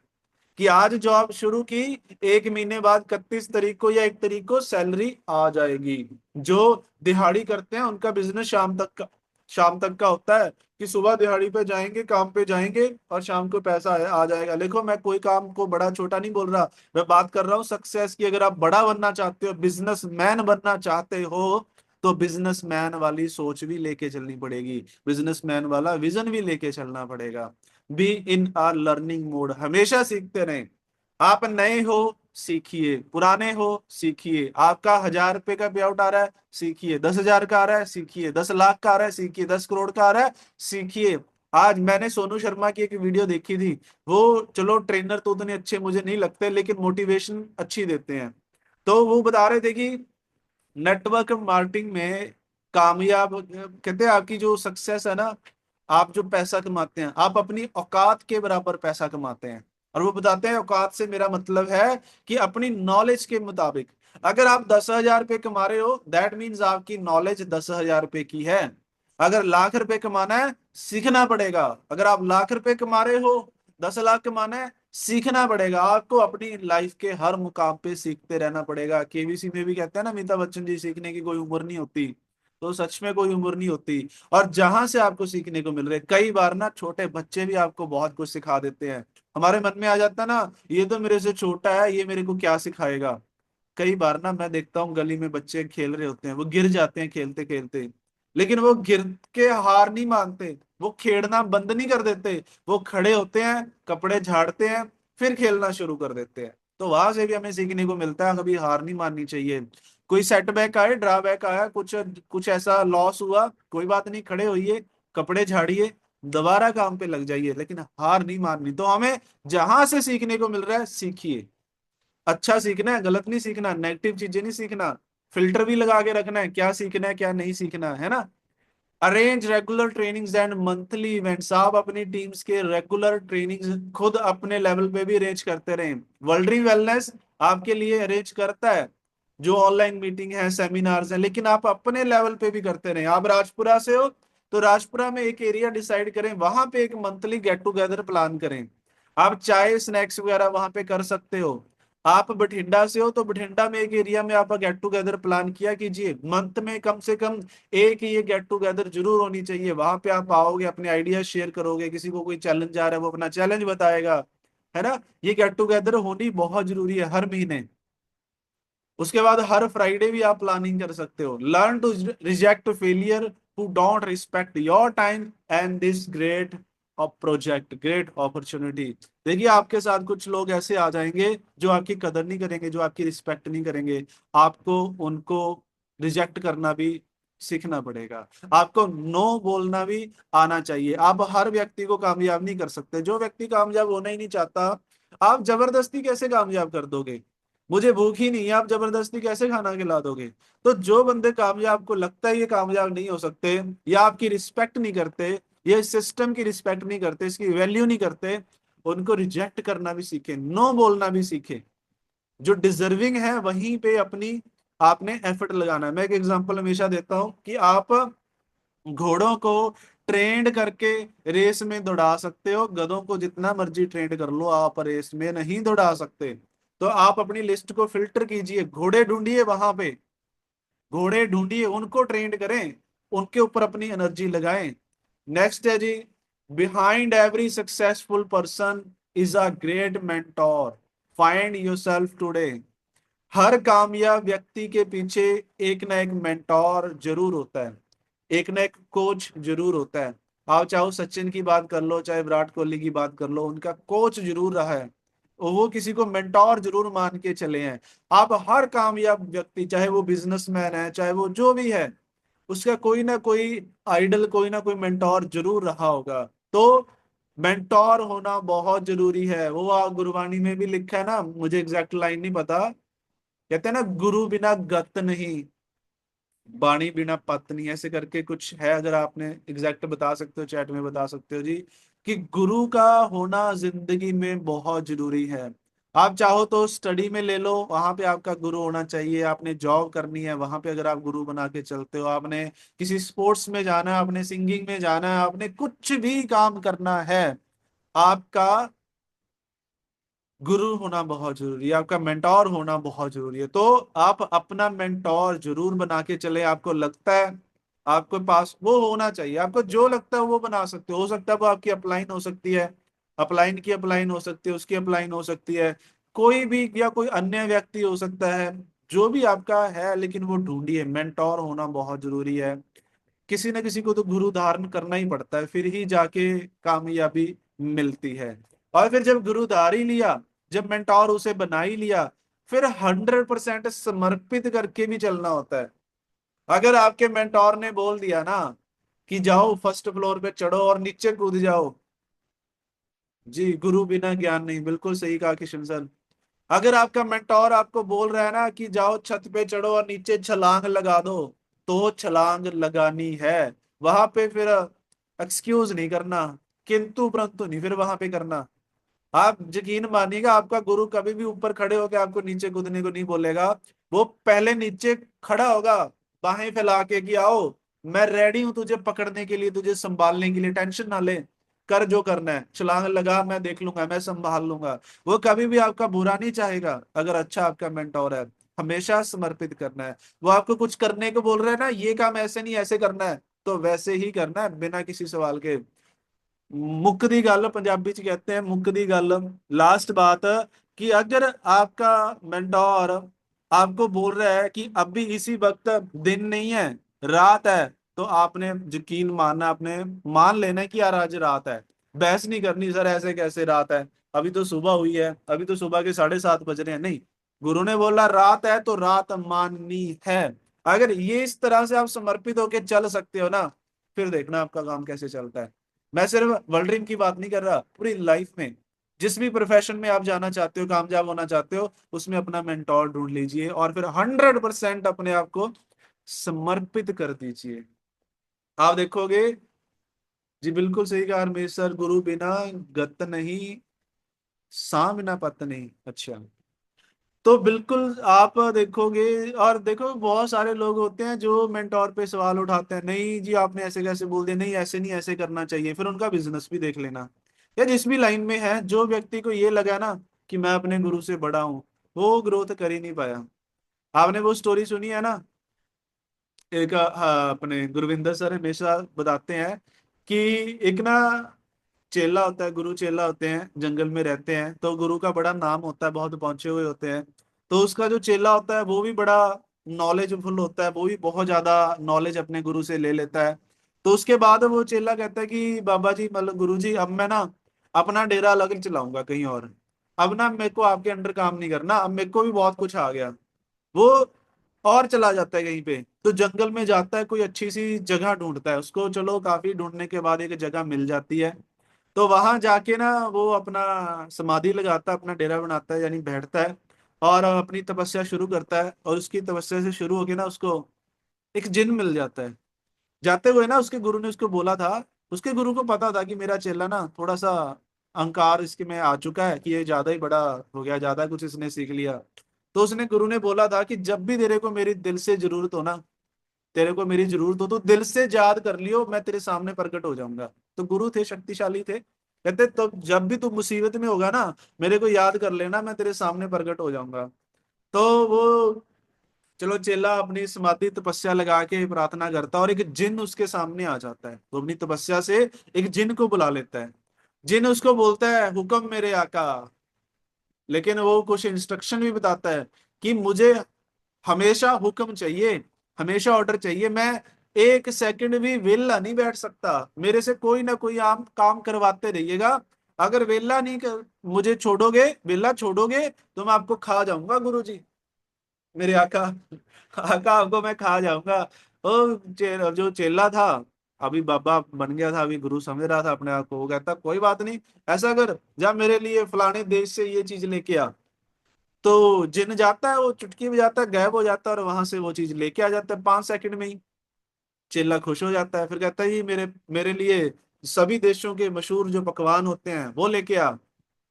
कि आज जॉब शुरू की, 1 महीने बाद 31 तारीख को या 1 तारीख को सैलरी आ जाएगी। जो दिहाड़ी करते हैं उनका बिजनेस शाम तक का होता है, कि सुबह दिहाड़ी पे जाएंगे, काम पे जाएंगे और शाम को पैसा आ जाएगा। देखो मैं कोई काम को बड़ा छोटा नहीं बोल रहा, मैं बात कर रहा हूँ सक्सेस की। अगर आप बड़ा बनना चाहते हो, बिजनेसमैन बनना चाहते हो, तो बिजनेसमैन वाली सोच भी लेके चलनी पड़ेगी, बिजनेसमैन वाला विजन भी लेके चलना पड़ेगा। Be in are learning mode, हमेशा सीखते रहें। आप नए हो, सीखिए, पुराने हो, सीखिए। आपका 1,000 रुपए का पे आउट आ रहा है, सीखिए। 10,000 का आ रहा है, सीखिए। 10 लाख का आ रहा है, सीखिए। 10 करोड़ का आ रहा है, सीखिए। आज मैंने सोनू शर्मा की एक वीडियो देखी थी। वो, चलो ट्रेनर तो उतने अच्छे मुझे नहीं लगते, लेकिन मोटिवेशन अच्छी देते हैं। तो वो बता रहे थे कि नेटवर्क मार्केटिंग में कामयाब, कहते हैं आपकी जो सक्सेस है ना, आप जो पैसा कमाते हैं आप अपनी औकात के बराबर पैसा कमाते हैं। और वो बताते हैं औकात से मेरा मतलब है कि अपनी नॉलेज के मुताबिक। अगर आप 10,000 रुपये कमा रहे हो, दैट मीन्स आपकी नॉलेज 10,000 रुपये की है। अगर लाख रुपए कमाना है, सीखना पड़ेगा। अगर आप लाख रुपए कमा रहे हो, 10 लाख कमाना है, सीखना पड़ेगा आपको। अपनी लाइफ के हर मुकाम पे सीखते रहना पड़ेगा। केबीसी में भी कहते हैं ना अमिताभ बच्चन जी, सीखने की कोई उम्र नहीं होती। तो सच में कोई उम्र नहीं होती। और जहां से आपको सीखने को मिल रहे, कई बार ना छोटे बच्चे भी आपको बहुत कुछ सिखा देते हैं। हमारे मन में आ जाता है ना, ये तो मेरे से छोटा है, ये मेरे को क्या सिखाएगा। कई बार ना मैं देखता हूँ गली में बच्चे खेल रहे होते हैं, वो गिर जाते हैं खेलते खेलते, लेकिन वो गिर के हार नहीं मानते, वो खेलना बंद नहीं कर देते। वो खड़े होते हैं, कपड़े झाड़ते हैं, फिर खेलना शुरू कर देते हैं। तो वहां से भी हमें सीखने को मिलता है, कभी हार नहीं माननी चाहिए। कोई सेटबैक आए, ड्रॉबैक आया, कुछ कुछ ऐसा लॉस हुआ, कोई बात नहीं, खड़े होइए, कपड़े झाड़िए, दोबारा काम पे लग जाइए, लेकिन हार नहीं माननी। तो हमें जहां से सीखने को मिल रहा है सीखिए। अच्छा सीखना है, गलत नहीं सीखना, नेगेटिव चीजें नहीं सीखना। फिल्टर भी लगा के रखना है, क्या सीखना है क्या नहीं सीखना है ना। Arrange regular trainings and monthly events. आप अपनी टीम्स के रेगुलर ट्रेनिंग्स खुद अपने लेवल पे भी अरेंज करते रहें। वर्ल्ड वेलनेस आपके लिए अरेंज करता है जो ऑनलाइन मीटिंग है, सेमिनार्स है, लेकिन आप अपने लेवल पे भी करते रहें। आप राजपुरा से हो तो राजपुरा में एक एरिया डिसाइड करें, वहां पे एक मंथली गेट टुगेदर प्लान करें। आप चाय स्नैक्स वगैरह वहां पे कर सकते हो। आप बठिंडा से हो तो बठिंडा में एक एरिया में आप गेट टुगेदर प्लान किया कीजिए। मंथ में कम से कम एक ये गेट टुगेदर जरूर होनी चाहिए। वहां पे आप आओगे, अपने आइडिया शेयर करोगे, किसी को कोई चैलेंज आ रहा है वो अपना चैलेंज बताएगा, है ना। ये गेट टुगेदर होनी बहुत जरूरी है हर महीने। उसके बाद हर फ्राइडे भी आप प्लानिंग कर सकते हो। Learn to reject failure who don't respect your time and this great project great opportunity. देखिए आपके साथ कुछ लोग ऐसे आ जाएंगे जो आपकी कदर नहीं करेंगे, जो आपकी रिस्पेक्ट नहीं करेंगे। आपको उनको रिजेक्ट करना भी सीखना पड़ेगा। आपको नो बोलना भी आना चाहिए। आप हर व्यक्ति को कामयाब नहीं कर सकते। जो व्यक्ति कामयाब होना ही नहीं चाहता, आप जबरदस्ती कैसे कामयाब कर दोगे। मुझे भूख ही नहीं है, आप जबरदस्ती कैसे खाना खिला दोगे। तो जो बंदे कामयाब को लगता है ये कामयाब नहीं हो सकते, या आपकी रिस्पेक्ट नहीं करते, ये सिस्टम की रिस्पेक्ट नहीं करते, इसकी वैल्यू नहीं करते, उनको रिजेक्ट करना भी सीखे, नो बोलना भी सीखे। जो डिजर्विंग है वहीं पे अपनी आपने एफर्ट लगाना है। मैं एक एग्जांपल हमेशा देता हूं कि आप घोड़ों को ट्रेंड करके रेस में दौड़ा सकते हो, गधों को जितना मर्जी ट्रेंड कर लो, आप रेस में नहीं दौड़ा सकते। तो आप अपनी लिस्ट को फिल्टर कीजिए, घोड़े ढूंढिए, वहां पे घोड़े ढूंढिए, उनको ट्रेंड करें, उनके ऊपर अपनी एनर्जी लगाएं। नेक्स्ट है जी, behind every successful person is a great mentor, find yourself today. हर कामयाब व्यक्ति के पीछे एक ना एक मेंटोर जरूर होता है, एक ना एक कोच जरूर होता है। आप चाहो सचिन की बात कर लो, चाहे विराट कोहली की बात कर लो, उनका कोच जरूर रहा है, वो किसी को मेंटोर जरूर मान के चले हैं। आप हर कामयाब व्यक्ति, चाहे वो बिजनेसमैन है, चाहे वो जो भी है, उसका कोई ना कोई आइडल, कोई ना कोई मेंटोर जरूर रहा होगा। तो मेंटोर होना बहुत जरूरी है। वो गुरबाणी में भी लिखा है ना, मुझे एग्जैक्ट लाइन नहीं पता, कहते हैं ना, गुरु बिना गत नहीं, बाणी बिना पत नहीं, ऐसे करके कुछ है। अगर आपने एग्जैक्ट बता सकते हो चैट में बता सकते हो जी, कि गुरु का होना जिंदगी में बहुत जरूरी है। आप चाहो तो स्टडी में ले लो, वहां पे आपका गुरु होना चाहिए। आपने जॉब करनी है, वहां पे अगर आप गुरु बना के चलते हो, आपने किसी स्पोर्ट्स में जाना है, आपने सिंगिंग में जाना है, आपने कुछ भी काम करना है, आपका गुरु होना बहुत जरूरी है, आपका मेंटोर होना बहुत जरूरी है। तो आप अपना मेंटोर जरूर बना के चले। आपको लगता है आपके पास वो होना चाहिए, आपको जो लगता है वो बना सकते हो सकता है वो आपकी अपलाइन हो सकती है, अपलाइन की अपलाइन हो सकती है, उसकी अपलाइन हो सकती है, कोई भी या कोई अन्य व्यक्ति हो सकता है, जो भी आपका है, लेकिन वो ढूंढिए। मेंटोर होना बहुत जरूरी है। किसी न किसी को तो गुरु धारण करना ही पड़ता है, फिर ही जाके कामयाबी मिलती है। और फिर जब गुरु धार ही लिया, जब मेंटोर उसे बना ही लिया, फिर 100% समर्पित करके भी चलना होता है। अगर आपके मेंटोर ने बोल दिया ना कि जाओ फर्स्ट फ्लोर पे चढ़ो और नीचे कूद जाओ। जी, गुरु बिना ज्ञान नहीं, बिल्कुल सही कहा किशन सर। अगर आपका मेंटोर आपको बोल रहा है ना कि जाओ छत पे चढ़ो और नीचे छलांग लगा दो, तो छलांग लगानी है। वहां पे फिर एक्सक्यूज नहीं करना, किंतु परंतु नहीं फिर वहां पे करना। आप यकीन मानिएगा, आपका गुरु कभी भी ऊपर खड़े होकर आपको नीचे कूदने को नहीं बोलेगा। वो पहले नीचे खड़ा होगा, बाहें फैला के कि आओ, मैं रेडी हूं तुझे पकड़ने के लिए, तुझे संभालने के लिए, टेंशन ना ले, कर जो करना है, छलांग लगा, मैं देख लूंगा, मैं संभाल लूंगा। वो कभी भी आपका बुरा नहीं चाहेगा अगर अच्छा आपका मेंटोर है। हमेशा समर्पित करना है। वो आपको कुछ करने को बोल रहा है ना, ये काम ऐसे नहीं ऐसे करना है, तो वैसे ही करना है बिना किसी सवाल के। मुੱਕਦੀ ਗੱਲ पंजाबी च कहते हैं, मुੱਕਦੀ ਗੱਲ। लास्ट बात, कि अगर आपका मेंटोर आपको बोल रहा है कि अभी इसी वक्त दिन नहीं है, रात है, तो आपने यकीन मानना, आपने मान लेना है कि यार आज रात है। बहस नहीं करनी सर ऐसे कैसे रात है, अभी तो सुबह हुई है, अभी तो सुबह के 7:30 बज रहे हैं। नहीं, गुरु ने बोला रात है तो रात माननी है। अगर ये इस तरह से आप समर्पित होके चल सकते हो ना, फिर देखना आपका काम कैसे चलता है। मैं सिर्फ वर्ल्ड ड्रीम की बात नहीं कर रहा, पूरी लाइफ में जिस भी प्रोफेशन में आप जाना चाहते हो, कामयाब होना चाहते हो, उसमें अपना मेंटोर ढूंढ लीजिए और फिर 100% अपने आप को समर्पित कर दीजिए। आप देखोगे। जी बिल्कुल सही कहा रमेश सर, गुरु बिना गत नहीं, सांव बिना पत नहीं। अच्छा, तो बिल्कुल आप देखोगे। और देखो बहुत सारे लोग होते हैं जो मेंटोर पे सवाल उठाते हैं, नहीं जी आपने ऐसे कैसे बोल दिया, नहीं ऐसे नहीं ऐसे करना चाहिए। फिर उनका बिजनेस भी देख लेना, या जिस भी लाइन में है, जो व्यक्ति को ये लगा ना कि मैं अपने गुरु से बड़ा हूं, वो ग्रोथ कर ही नहीं पाया। आपने वो स्टोरी सुनी है ना, एक हाँ, अपने गुरविंदर सर हमेशा बताते हैं कि एक ना चेला होता है, गुरु चेला होते हैं, जंगल में रहते हैं, तो गुरु का बड़ा नाम होता है, बहुत पहुंचे हुए होते हैं। तो उसका जो चेला होता है वो भी बड़ा नॉलेजफुल होता है, वो भी बहुत ज्यादा नॉलेज अपने गुरु से ले लेता है। तो उसके बाद वो चेला कहता है कि बाबा जी, मतलब गुरु जी, अब मैं ना अपना डेरा अलग चलाऊंगा कहीं और। अब ना मेरे को आपके अंडर काम नहीं करना, अब मेरे को भी बहुत कुछ आ गया। वो और चला जाता है कहीं पे, तो जंगल में जाता है, कोई अच्छी सी जगह ढूंढता है उसको। चलो काफी ढूंढने के बाद एक जगह मिल जाती है। तो वहां जाके ना वो अपना समाधि लगाता है, अपना डेरा बनाता है, यानी बैठता है और अपनी तपस्या शुरू करता है। और उसकी तपस्या से शुरू होके ना उसको एक जिन मिल जाता है। जाते हुए ना उसके गुरु ने उसको बोला था, उसके गुरु को पता था कि मेरा चेला ना थोड़ा सा अहंकार इसके में आ चुका है, कि ये ज्यादा ही बड़ा हो गया, ज्यादा कुछ इसने सीख लिया। तो उसने गुरु ने बोला था कि जब भी तेरे को मेरी दिल से जरूरत हो ना, तेरे को मेरी जरूरत हो तो दिल से याद कर लियो, मैं तेरे सामने प्रकट हो जाऊंगा। तो गुरु थे, शक्तिशाली थे, कहते तो जब भी तू मुसीबत में होगा ना, मेरे को याद कर लेना, मैं तेरे सामने प्रकट हो जाऊंगा। तो वो चलो चेला अपनी समाधि तपस्या लगा के प्रार्थना करता है और एक जिन उसके सामने आ जाता है। वो अपनी तपस्या से एक जिन को बुला लेता है। जिन उसको बोलता है हुक्म मेरे आका। लेकिन वो कुछ इंस्ट्रक्शन भी बताता है कि मुझे हमेशा हुक्म चाहिए, हमेशा ऑर्डर चाहिए। मैं एक सेकंड भी वेला नहीं बैठ सकता, मेरे से कोई ना कोई आम काम करवाते रहिएगा। अगर वेला नहीं कर, मुझे छोड़ोगे, वेला छोड़ोगे, तो मैं आपको खा जाऊंगा गुरु जी, मेरे आका। आका आपको मैं खा जाऊंगा। जो चेला था, अभी बाबा बन गया था, अभी गुरु समझ रहा था अपने आप को, वो कहता कोई बात नहीं, ऐसा कर, जा मेरे लिए फलाने देश से ये चीज लेके आ। तो जिन जाता है, वो चुटकी बजाता है, गायब हो जाता है और वहां से वो चीज लेके आ जाता है 5 सेकंड में ही। चेला खुश हो जाता है, फिर कहता है ये मेरे मेरे लिए सभी देशों के मशहूर जो पकवान होते हैं वो लेके आ।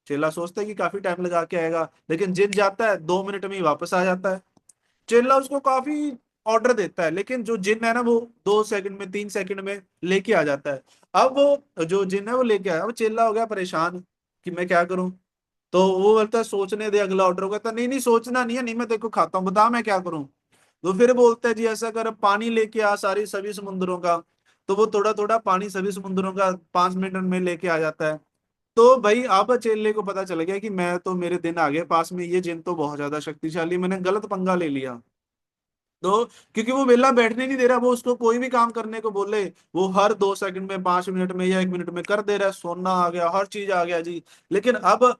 चेला सोचता है कि काफी टाइम लगा के आएगा, लेकिन जिन जाता है 2 मिनट में ही वापस आ जाता है। चेला उसको काफी ऑर्डर देता है, लेकिन जो जिन है ना वो 2 सेकंड में, 3 सेकंड में लेके आ जाता है। अब वो जो जिन है वो लेके आया, अब चेला हो गया परेशान कि मैं क्या करूं। तो वो बोलता है सोचने दे अगला ऑर्डर। कहता नहीं नहीं, सोचना नहीं है, नहीं मैं तेरे को खाता हूँ, बता मैं क्या करूं। तो फिर बोलता है जी ऐसा कर, पानी लेके आ सारी सभी समुद्रों का। तो वो थोड़ा थोड़ा पानी सभी समुद्रों का 5 मिनट में लेके आ जाता है। तो भाई अब चेले को पता चल गया कि मैं तो, मेरे दिन आ गए पास में, ये जिन तो बहुत ज्यादा शक्तिशाली, मैंने गलत पंगा ले लिया। तो क्योंकि वो वेला बैठने नहीं दे रहा, वो उसको कोई भी काम करने को बोले, वो हर 2 सेकंड में, 5 मिनट में या 1 मिनट में कर दे रहा है। सोना आ गया, हर चीज आ गया जी, लेकिन अब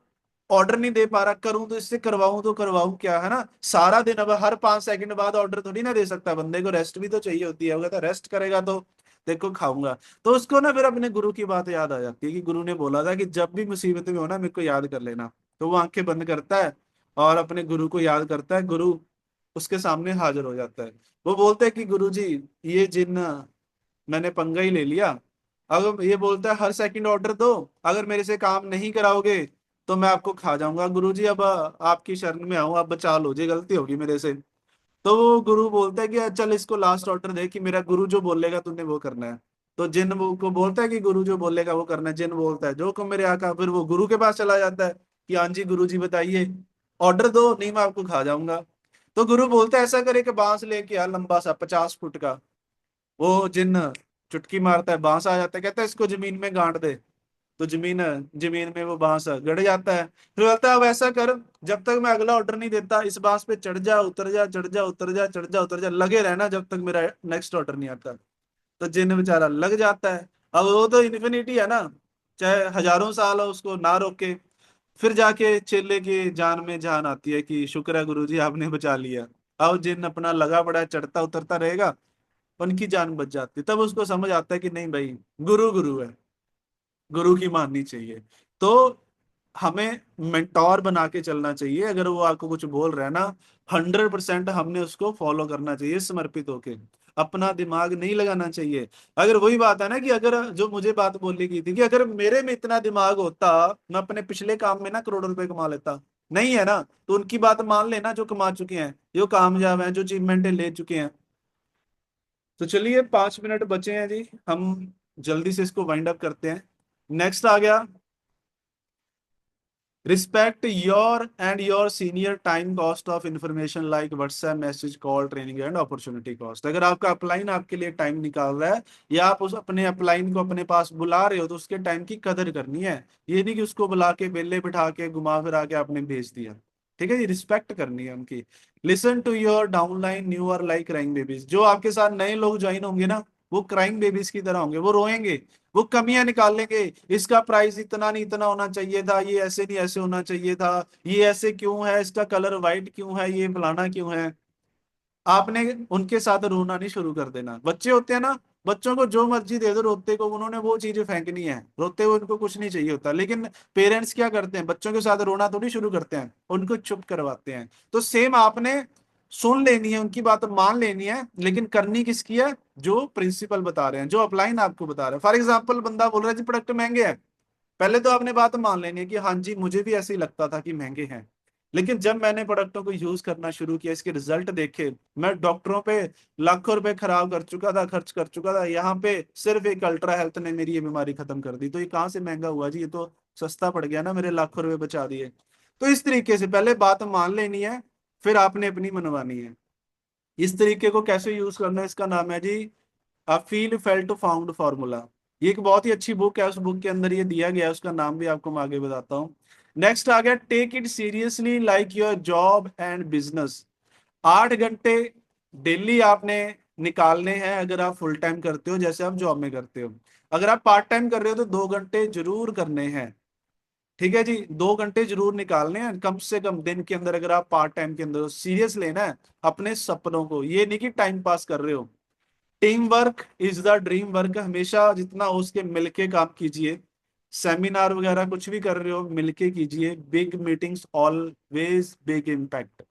ऑर्डर नहीं दे पा रहा। करूं तो इससे करवाऊं तो करवाऊं क्या, है ना। सारा दिन अब हर 5 सेकंड बाद ऑर्डर थोड़ी ना दे सकता, बंदे को रेस्ट भी तो चाहिए होती है। वो कहता रेस्ट करेगा तो देखो खाऊंगा। तो उसको ना फिर अपने गुरु की बात याद आ जाती है कि गुरु ने बोला था कि जब भी मुसीबत में हो ना मेरे को याद कर लेना। तो वो आंखें बंद करता है और अपने गुरु को याद करता है, गुरु उसके सामने हाजिर हो जाता है। वो बोलते हैं कि गुरु जी, ये जिन मैंने पंगा ही ले लिया। अगर ये बोलता है हर सेकंड ऑर्डर दो, अगर मेरे से काम नहीं कराओगे तो मैं आपको खा जाऊंगा। गुरु जी अब आपकी शरण में आऊं, आप बचा लो जी, गलती होगी मेरे से। तो वो गुरु बोलता है कि चल इसको लास्ट ऑर्डर दे कि मेरा गुरु जो बोलेगा तूने वो करना है। तो जिन वो को बोलता है कि गुरु जो बोलेगा वो करना है। जिन बोलता है जो को मेरे आका। फिर वो गुरु के पास चला जाता है कि हाँ जी गुरु जी बताइए, ऑर्डर दो, नहीं मैं आपको खा जाऊंगा। तो गुरु बोलता है ऐसा करे कि बांस लेके आ लंबा सा 50 फुट का। वो जिन चुटकी मारता है, बांस आ जाता है, कहता है इसको जमीन में गाड़ दे। तो जमीन जमीन में वो बांस गड़ जाता है। फिर बोलता है अब ऐसा कर, जब तक मैं अगला ऑर्डर नहीं देता इस बांस पे चढ़ जा उतर जा, चढ़ जा उतर जा, चढ़ जा उतर जा, लगे रहना जब तक मेरा नेक्स्ट ऑर्डर नहीं आता। तो जिन बेचारा लग जाता है। अब वो तो इन्फिनिटी है ना, चाहे हजारों साल हो उसको ना रोके। फिर जाके चेले की जान में जान आती है कि शुक्र है गुरु जी आपने बचा लिया। अब जिन अपना लगा पड़ा है, चढ़ता उतरता रहेगा, उनकी जान बच जाती है। तब उसको समझ आता है कि नहीं भाई, गुरु गुरु है, गुरु की माननी चाहिए। तो हमें मेंटोर बना के चलना चाहिए। अगर वो आपको कुछ बोल रहा है ना, 100% हमने उसको फॉलो करना चाहिए समर्पित होके। अपना दिमाग नहीं लगाना चाहिए। अगर वही बात है ना कि अगर जो मुझे बात बोलने की थी कि अगर मेरे में इतना दिमाग होता, मैं अपने पिछले काम में ना करोड़ों रुपए कमा लेता। नहीं है ना, तो उनकी बात मान लेना जो कमा चुके हैं, जो कामयाब हैं, जो अचीवमेंट ले चुके हैं। तो चलिए 5 मिनट बचे हैं जी, हम जल्दी से इसको वाइंड अप करते हैं। नेक्स्ट आ गया, respect your and your senior time cost of information like WhatsApp message call training and opportunity cost. अगर आपका अपलाइन आपके लिए टाइम निकाल रहा है, या आप उस अपने अपलाइन को अपने पास बुला रहे हो, तो उसके टाइम की कदर करनी है। ये नहीं कि उसको बुला के बेले बिठा के घुमा फिरा के आपने भेज दिया। ठीक है जी, रिस्पेक्ट करनी है उनकी। Listen to your downline new are like crying babies. जो आपके साथ नए लोग ज्वाइन होंगे ना, वो क्राइंग बेबीज की तरह होंगे, वो रोएंगे, वो कमियां निकालेंगे। इसका प्राइस इतना नहीं इतना होना चाहिए था, ये ऐसे नहीं ऐसे होना चाहिए था, ये ऐसे क्यों है, इसका कलर वाइट क्यों है, ये फलाना क्यों है। आपने उनके साथ रोना नहीं शुरू कर देना। बच्चे होते हैं ना, बच्चों को जो मर्जी दे दो, रोते को उन्होंने वो चीजें फेंकनी है, रोते हुए उनको कुछ नहीं चाहिए होता। लेकिन पेरेंट्स क्या करते हैं, बच्चों के साथ रोना थोड़ी शुरू करते हैं, उनको चुप करवाते हैं। तो सेम आपने सुन लेनी है, उनकी बात मान लेनी है, लेकिन करनी किसकी है, जो प्रिंसिपल बता रहे हैं, जो अपलाइन आपको बता रहे हैं। फॉर एग्जाम्पल बंदा बोल रहा है जी प्रोडक्ट महंगे हैं, पहले तो आपने बात मान लेनी है कि हाँ जी मुझे भी ऐसे ही लगता था कि महंगे हैं। लेकिन जब मैंने प्रोडक्टों को यूज करना शुरू किया, इसके रिजल्ट देखे, मैं डॉक्टरों पे लाखों रुपए खराब कर चुका था, खर्च कर चुका था, यहाँ पे सिर्फ एक अल्ट्रा हेल्थ ने मेरी ये बीमारी खत्म कर दी। तो ये कहाँ से महंगा हुआ जी, ये तो सस्ता पड़ गया ना, मेरे लाखों रुपए बचा दिए। तो इस तरीके से पहले बात मान लेनी है, फिर आपने अपनी मनवानी है। इस तरीके को कैसे यूज करना है, इसका नाम है जी फील फेल्ट फाउंड फार्मूला। ये एक बहुत ही अच्छी बुक है, उस बुक के अंदर ये दिया गया है, उसका नाम भी आपको मैं आगे बताता हूँ। नेक्स्ट आ गया, take it seriously like your job and business. 8 घंटे डेली आपने निकालने हैं, अगर आप फुल टाइम करते हो जैसे आप जॉब में करते हो। अगर आप पार्ट टाइम कर रहे हो तो 2 घंटे जरूर करने हैं। ठीक है जी, 2 घंटे जरूर निकालने हैं कम से कम दिन के अंदर। अगर आप पार्ट टाइम के अंदर सीरियस लेना है अपने सपनों को, ये नहीं कि टाइम पास कर रहे हो। Team work is the dream work. हमेशा जितना हो उसके मिलके काम कीजिए। सेमिनार वगैरह कुछ भी कर रहे हो मिलके कीजिए। Big meetings always big impact.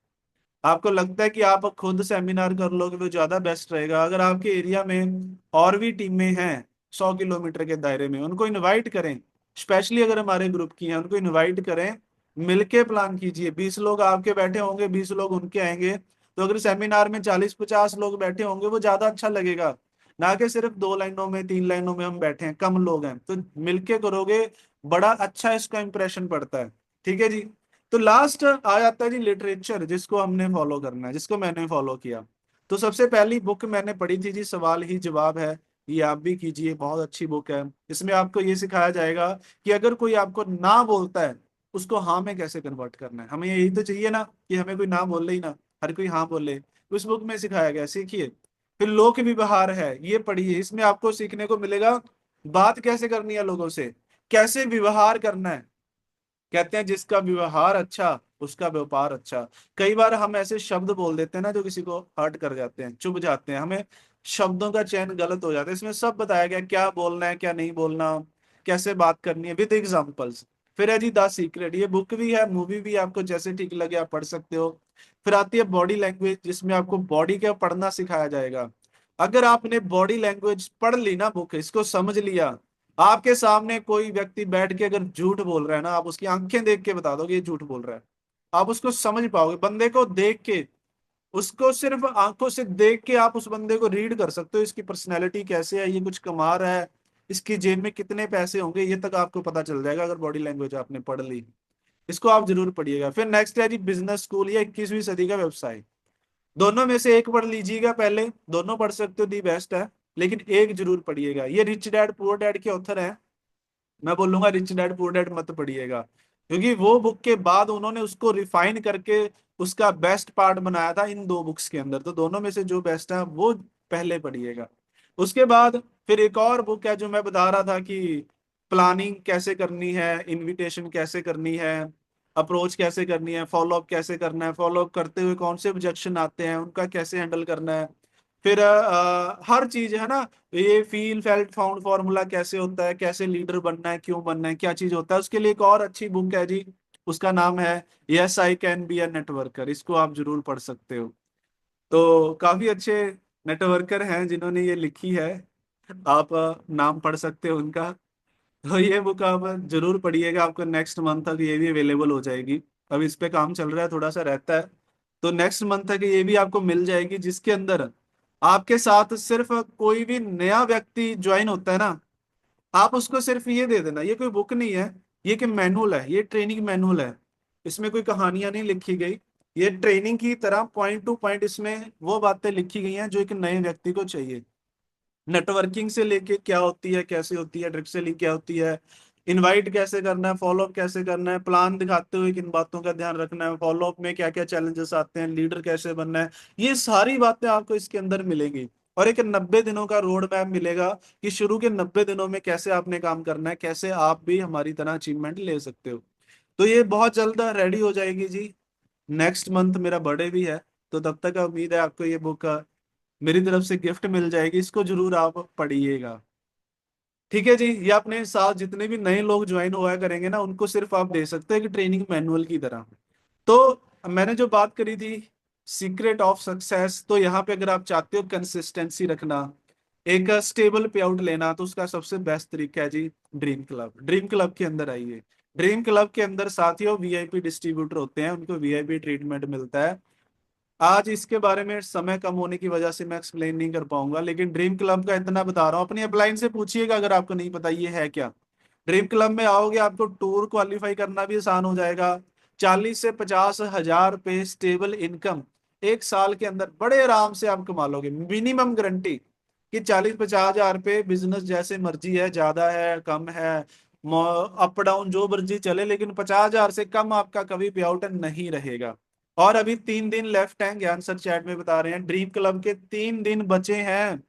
आपको लगता है कि आप खुद सेमिनार कर लोगे वो ज्यादा बेस्ट रहेगा, अगर आपके एरिया में और भी टीमें हैं 100 किलोमीटर के दायरे में, उनको इनवाइट करें। स्पेशली अगर हमारे ग्रुप की हैं, उनको इनवाइट करें। मिलके प्लान कीजिए। 20 लोग आपके बैठे होंगे, 20 लोग उनके आएंगे। तो अगर सेमिनार में 40-50 लोग बैठे होंगे, वो ज्यादा अच्छा लगेगा, ना कि सिर्फ 2 लाइनों में 3 लाइनों में हम बैठे हैं, कम लोग हैं। तो मिलके करोगे, बड़ा अच्छा इसका इंप्रेशन पड़ता है। ठीक है जी। तो लास्ट आ जाता है जी लिटरेचर, जिसको हमने फॉलो करना है, जिसको मैंने फॉलो किया। तो सबसे पहली बुक मैंने पढ़ी थी जी, सवाल ही जवाब है। ये आप भी कीजिए, बहुत अच्छी बुक है। इसमें आपको ये सिखाया जाएगा कि अगर कोई आपको ना बोलता है, उसको हाँ में कैसे कन्वर्ट करना है। हमें यही तो चाहिए ना कि हमें कोई ना बोले ही ना, हर कोई हाँ बोले। उस बुक में सिखाया गया, सीखिए। फिर लोक व्यवहार है, ये पढ़िए, इसमें आपको सीखने को मिलेगा बात कैसे करनी है लोगों से, कैसे व्यवहार करना है। कहते हैं जिसका व्यवहार अच्छा उसका व्यापार अच्छा। कई बार हम ऐसे शब्द बोल देते हैं ना जो किसी को हर्ट कर जाते हैं, चुभ जाते हैं, हमें शब्दों का चयन गलत हो जाता है। इसमें सब बताया गया क्या बोलना है क्या नहीं बोलना, कैसे बात करनी है विद एग्जांपल्स। फिर है जी द सीक्रेट, ये बुक भी है मूवी भी है, आपको जैसे ठीक लगे आप पढ़ सकते हो। फिर आती है बॉडी लैंग्वेज, जिसमें आपको बॉडी का पढ़ना सिखाया जाएगा। अगर आपने बॉडी लैंग्वेज पढ़ ली ना, बुक इसको समझ लिया, आपके सामने कोई व्यक्ति बैठ के अगर झूठ बोल रहा है ना, आप उसकी आंखें देख के बता दोगे ये झूठ बोल रहा है। आप उसको समझ पाओगे, बंदे को देख के, उसको सिर्फ आंखों से देख के आप उस बंदे को रीड कर सकते हो, इसकी पर्सनैलिटी कैसे है, ये कुछ कमा रहा है, इसकी जेब में कितने पैसे होंगे, ये तक आपको पता चल जाएगा अगर बॉडी लैंग्वेज आपने पढ़ ली। इसको आप जरूर पढ़िएगा। फिर नेक्स्ट है जी बिजनेस स्कूल, या 21वीं सदी का व्यवसाय। दोनों में से एक पढ़ लीजिएगा पहले, दोनों पढ़ सकते हो, दी बेस्ट है, लेकिन एक जरूर पढ़िएगा। ये रिच डैड पुअर डैड के ऑथर हैं। मैं बोलूंगा रिच डैड पुअर डैड मत पढ़िएगा, क्योंकि वो बुक के बाद उन्होंने उसको रिफाइन करके उसका बेस्ट पार्ट बनाया था इन दो बुक्स के अंदर। तो दोनों में से जो बेस्ट है वो पहले पढ़िएगा। उसके बाद फिर एक और बुक है जो मैं बता रहा था कि प्लानिंग कैसे करनी है, इनविटेशन कैसे करनी है, अप्रोच कैसे करनी है, फॉलो अप कैसे करना है, फॉलो अप करते हुए कौन से ऑब्जेक्शन आते हैं उनका कैसे हैंडल करना है। फिर हर चीज है ना, ये फील फेल्ट फाउंड फॉर्मूला कैसे होता है, कैसे लीडर बनना है, क्यों बनना है, क्या चीज होता है, उसके लिए एक और अच्छी बुक है जी, उसका नाम है yes I can be a networker. इसको आप जरूर पढ़ सकते हो। तो काफी अच्छे नेटवर्कर हैं जिन्होंने ये लिखी है, आप नाम पढ़ सकते हो उनका। तो ये बुक आप जरूर पढ़िएगा, आपको नेक्स्ट मंथ तक ये भी अवेलेबल हो जाएगी। अब इस पे काम चल रहा है, थोड़ा सा रहता है, तो नेक्स्ट मंथ तक ये भी आपको मिल जाएगी, जिसके अंदर आपके साथ सिर्फ कोई भी नया व्यक्ति ज्वाइन होता है ना, आप उसको सिर्फ ये दे देना, ये कोई बुक नहीं है, ये कि मैनुअल है, ये ट्रेनिंग मैनुअल है। इसमें कोई कहानियां नहीं लिखी गई, ये ट्रेनिंग की तरह पॉइंट टू पॉइंट इसमें वो बातें लिखी गई हैं जो एक नए व्यक्ति को चाहिए। नेटवर्किंग से लेके क्या होती है, कैसे होती है, ड्रिप सेलिंग क्या होती है, इनवाइट कैसे करना है, फॉलो अप कैसे करना है, प्लान दिखाते हुए किन बातों का ध्यान रखना है, फॉलो अप में क्या क्या चैलेंजेस आते हैं, लीडर कैसे बनना है, ये सारी बातें आपको इसके अंदर मिलेंगी। और एक 90 दिनों का रोड मैप मिलेगा कि शुरू के 90 दिनों में कैसे आपने काम करना है, कैसे आप भी हमारी तरह अचीवमेंट ले सकते हो। तो ये बहुत जल्द रेडी हो जाएगी जी। नेक्स्ट मंथ मेरा बर्थडे भी है, तो तब तक उम्मीद है आपको ये बुक मेरी तरफ से गिफ्ट मिल जाएगी, इसको जरूर आप पढ़िएगा। ठीक है जी, ये अपने साथ जितने भी नए लोग ज्वाइन हुआ करेंगे ना, उनको सिर्फ आप दे सकते हैं कि ट्रेनिंग मैनुअल की तरह। तो मैंने जो बात करी थी सीक्रेट ऑफ सक्सेस, तो यहाँ पे अगर आप चाहते हो कंसिस्टेंसी रखना, एक स्टेबल पे आउट लेना, तो उसका सबसे बेस्ट तरीका है जी ड्रीम क्लब। ड्रीम क्लब के अंदर आइए। ड्रीम क्लब के अंदर साथियों वीआईपी डिस्ट्रीब्यूटर होते हैं, उनको वीआईपी ट्रीटमेंट मिलता है। आज इसके बारे में समय कम होने की वजह से मैं एक्सप्लेन नहीं कर पाऊंगा, लेकिन ड्रीम क्लब का इतना बता रहा हूँ, अपनी अपलाइन से पूछिएगा अगर आपको नहीं पता ये है क्या। ड्रीम क्लब में आओगे आपको टूर क्वालिफाई करना भी आसान हो जाएगा। 40 से 50 हजार रुपए स्टेबल इनकम 1 साल के अंदर बड़े आराम से आप कमा लोगे, मिनिमम गारंटी कि 40 50 हजार रुपए बिजनेस जैसे मर्जी है, ज्यादा है कम है, अप डाउन जो मर्जी चले, लेकिन 50 हजार से कम आपका कभी पे आउट नहीं रहेगा। और अभी 3 दिन लेफ्ट हैं, ज्ञान सर चैट में बता रहे हैं, ड्रीम क्लब के 3 दिन बचे हैं,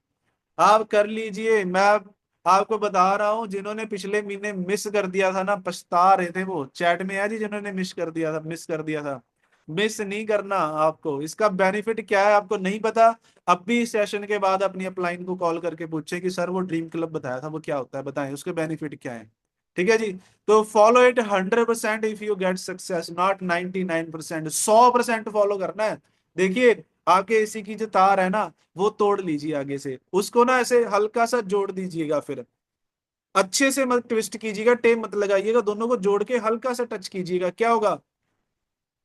आप कर लीजिए। मैं आपको बता रहा हूँ, जिन्होंने पिछले महीने मिस कर दिया था ना, पछता रहे थे, वो चैट में है जी, जिन्होंने मिस कर दिया था, मिस नहीं करना। आपको इसका बेनिफिट क्या है आपको नहीं पता, अब भी इस सेशन के बाद अपनी अपलाइन को कॉल करके पूछे कि सर वो ड्रीम क्लब बताया था वो क्या होता है, बताएं उसके बेनिफिट क्या है। ठीक है जी। तो follow it 100% if you get success, not 99%। 100% follow करना है। देखिए आपके एसी की जो तार है ना, वो तोड़ लीजिए आगे से, उसको ना ऐसे हल्का सा जोड़ दीजिएगा, फिर अच्छे से मत ट्विस्ट कीजिएगा, टेप मत लगाइएगा, दोनों को जोड़ के हल्का सा टच कीजिएगा, क्या होगा,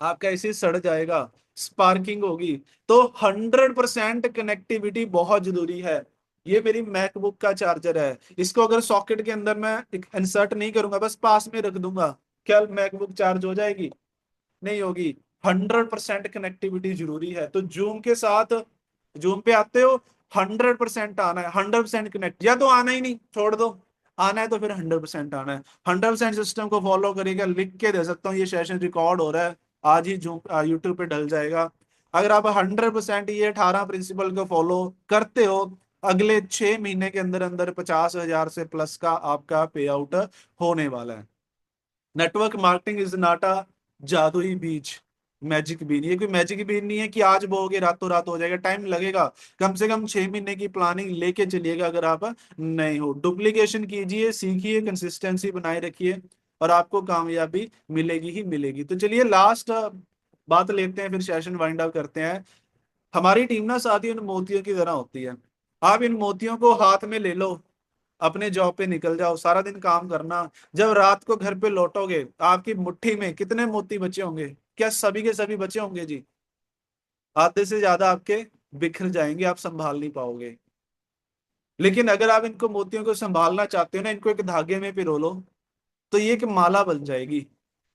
आपका एसी सड़ जाएगा, स्पार्किंग होगी। तो 100% कनेक्टिविटी बहुत जरूरी है। ये मेरी मैकबुक का चार्जर है, इसको अगर सॉकेट के अंदर मैं इंसर्ट नहीं करूंगा, बस पास में रख दूंगा, क्या मैकबुक चार्ज हो जाएगी? नहीं होगी। 100% कनेक्टिविटी जरूरी है। तो जूम के साथ, जूम पे आते हो, 100% आना है, 100% कनेक्ट, या तो आना ही नहीं छोड़ दो, आना है तो फिर 100% आना है। 100% सिस्टम को फॉलो करेगा, लिख के दे सकता हूँ, ये सेशन रिकॉर्ड हो रहा है, आज ही जूम यूट्यूब पे डल जाएगा। अगर आप 100% ये 18 प्रिंसिपल को फॉलो करते हो, अगले 6 महीने के अंदर अंदर 50 हजार से प्लस का आपका पे आउट होने वाला है। Network marketing is not a जादुई बीज, मैजिक बीन, ये कोई मैजिक बीन नहीं है कि आज बोओगे रातों रात हो जाएगा, टाइम लगेगा। कम से कम 6 महीने की प्लानिंग लेके चलिएगा अगर आप नहीं हो। डुप्लीकेशन कीजिए, सीखिए, कंसिस्टेंसी बनाए रखिए, और आपको कामयाबी मिलेगी ही मिलेगी। तो चलिए लास्ट बात लेते हैं, फिर सेशन वाइंड अप करते हैं। हमारी टीम ना साथी उन मोतियों की तरह होती है। आप इन मोतियों को हाथ में ले लो, अपने जॉब पे निकल जाओ, सारा दिन काम करना। जब रात को घर पे लौटोगे, आपकी मुट्ठी में कितने मोती बचे होंगे? क्या सभी के सभी बचे होंगे जी? आधे से ज्यादा आपके बिखर जाएंगे, आप संभाल नहीं पाओगे। लेकिन अगर आप इनको मोतियों को संभालना चाहते हो ना, इनको एक धागे में पिरो लो, तो ये एक माला बन जाएगी,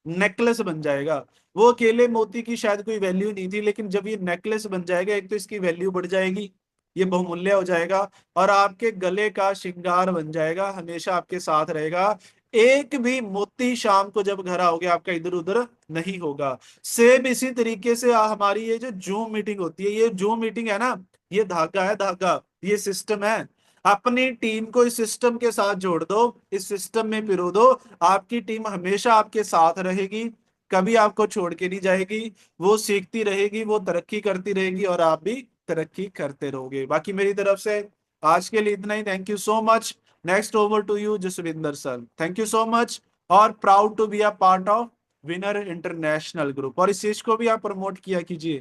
नेकलेस बन जाएगा। वो अकेले मोती की शायद कोई वैल्यू नहीं थी, लेकिन जब ये नेकलेस बन जाएगा, एक तो इसकी वैल्यू बढ़ जाएगी, ये बहुमूल्य हो जाएगा, और आपके गले का श्रृंगार बन जाएगा, हमेशा आपके साथ रहेगा। एक भी मोती शाम को जब घर आओगे आपका इधर उधर नहीं होगा। सेम इसी तरीके से हमारी ये जो जूम मीटिंग होती है, ये जूम मीटिंग है ना, ये धागा है, धागा, ये सिस्टम है। अपनी टीम को इस सिस्टम के साथ जोड़ दो, इस सिस्टम में पिरो दो, आपकी टीम हमेशा आपके साथ रहेगी, कभी आपको छोड़ के नहीं जाएगी। वो सीखती रहेगी, वो तरक्की करती रहेगी, और आप भी तरक्की करते रहोगे। बाकी मेरी तरफ से आज के लिए इतना ही। Thank you so much. Next over to you Jaswinder sir, thank you so much. और proud to be a part of Winner International group, और इस चीज को भी आप प्रमोट किया कीजिए।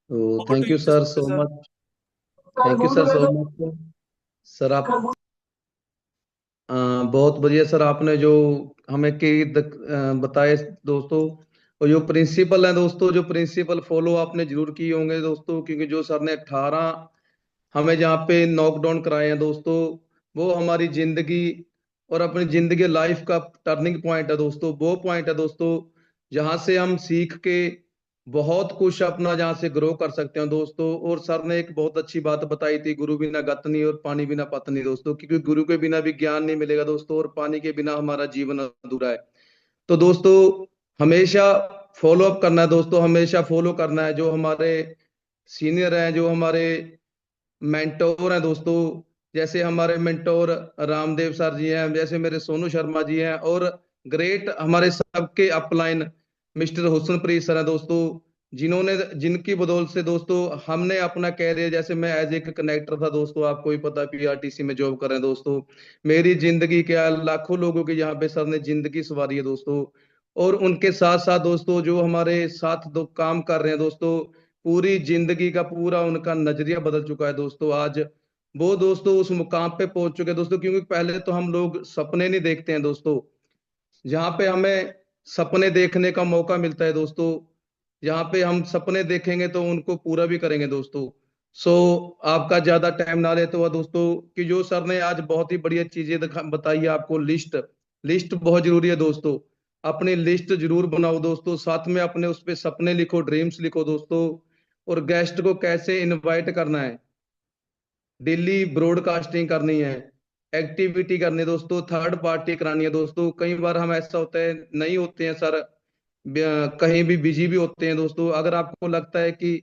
तो over to thank you you sir Jaswinder so sir. Much. Thank you sir so much. Sir आप अ, बहुत बढ़िया सर, आपने जो हमें बताए दोस्तों, और जो प्रिंसिपल है दोस्तों, जो प्रिंसिपल फॉलो आपने जरूर किए होंगे दोस्तों, क्योंकि जो सर ने 18 हमें जहाँ पे नॉकडाउन कराए हैं दोस्तों, वो हमारी जिंदगी और अपनी जिंदगी लाइफ का टर्निंग पॉइंट है दोस्तों। वो पॉइंट है दोस्तों जहाँ से हम सीख के बहुत कुछ अपना जहाँ से ग्रो कर सकते हैं दोस्तों। और सर ने एक बहुत अच्छी बात बताई थी, गुरु बिना गत नहीं और पानी बिना पत नहीं दोस्तों, क्योंकि गुरु के बिना भी ज्ञान नहीं मिलेगा दोस्तों, और पानी के बिना हमारा जीवन अधूरा है। तो दोस्तों हमेशा फॉलो अप करना है दोस्तों, हमेशा फॉलो करना है जो हमारे सीनियर हैं, जो हमारे मेंटोर हैं दोस्तों। जैसे हमारे मेंटोर रामदेव सर जी हैं, जैसे मेरे सोनू शर्मा जी हैं, और ग्रेट हमारे सबके अपलाइन मिस्टर हुसनप्रीत सर हैं दोस्तों, जिन्होंने जिनकी बदौलत से दोस्तों हमने अपना कैरियर, जैसे मैं एज एक कनेक्टर था दोस्तों, आपको भी पता पीआरटीसी में जॉब कर रहे हैं दोस्तों, मेरी जिंदगी क्या लाखों लोगों की यहाँ पे सर ने जिंदगी संवारी है दोस्तों। और उनके साथ साथ दोस्तों जो हमारे साथ दो काम कर रहे हैं दोस्तों, पूरी जिंदगी का पूरा उनका नजरिया बदल चुका है दोस्तों। आज वो दोस्तों उस मुकाम पे पहुंच चुके हैं दोस्तों, क्योंकि पहले तो हम लोग सपने नहीं देखते हैं दोस्तों, जहाँ पे हमें सपने देखने का मौका मिलता है दोस्तों, जहाँ पे हम सपने देखेंगे तो उनको पूरा भी करेंगे दोस्तों। सो आपका ज्यादा टाइम ना लेते हुआ दोस्तों, कि जो सर ने आज बहुत ही बढ़िया चीजें बताई है आपको, लिस्ट लिस्ट बहुत जरूरी है दोस्तों। अपनी लिस्ट जरूर बनाओ दोस्तों, साथ में अपने उस पे सपने लिखो, ड्रीम्स लिखो दोस्तों। और गेस्ट को कैसे इनवाइट करना है, डेली ब्रॉडकास्टिंग करनी है, एक्टिविटी करनी है दोस्तों, थर्ड पार्टी करानी है दोस्तों। कई बार हम ऐसा होता है नहीं होते हैं सर, कहीं भी बिजी भी होते हैं दोस्तों। अगर आपको लगता है कि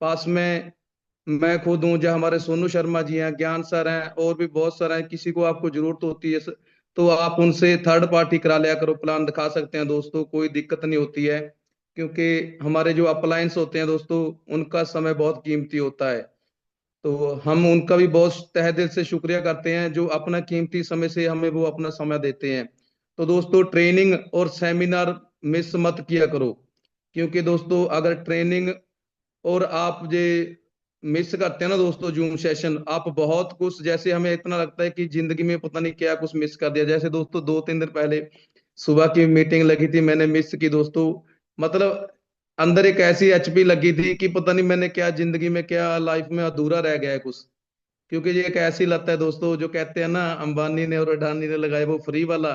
पास में मैं खुद हूँ, जो हमारे सोनू शर्मा जी हैं, ज्ञान सर हैं, और भी बहुत सारे हैं, किसी को आपको जरूरत होती है तो आप उनसे थर्ड पार्टी करा लिया करो, प्लान दिखा सकते हैं दोस्तों, कोई दिक्कत नहीं होती है। क्योंकि हमारे जो अप्लायंस होते हैं दोस्तों, उनका समय बहुत कीमती होता है। तो हम उनका भी बहुत तहे दिल से शुक्रिया करते हैं, जो अपना कीमती समय से हमें वो अपना समय देते हैं। तो दोस्तों ट्रेनिंग और सेमिनार मिस मत किया करो, क्योंकि दोस्तों अगर ट्रेनिंग और आप जे मिस करते हैं ना दोस्तों जूम सेशन, आप बहुत कुछ, जैसे हमें इतना लगता है कि जिंदगी में पता नहीं क्या कुछ मिस कर दिया। जैसे दोस्तों 2-3 दिन पहले सुबह की मीटिंग लगी थी, मैंने मिस की दोस्तों। मतलब अंदर एक ऐसी एचपी लगी थी कि पता नहीं मैंने क्या जिंदगी में, क्या लाइफ में अधूरा रह गया है कुछ। क्योंकि ये एक ऐसी लत है दोस्तों, जो कहते हैं ना अंबानी ने और अडानी ने लगाए वो फ्री वाला,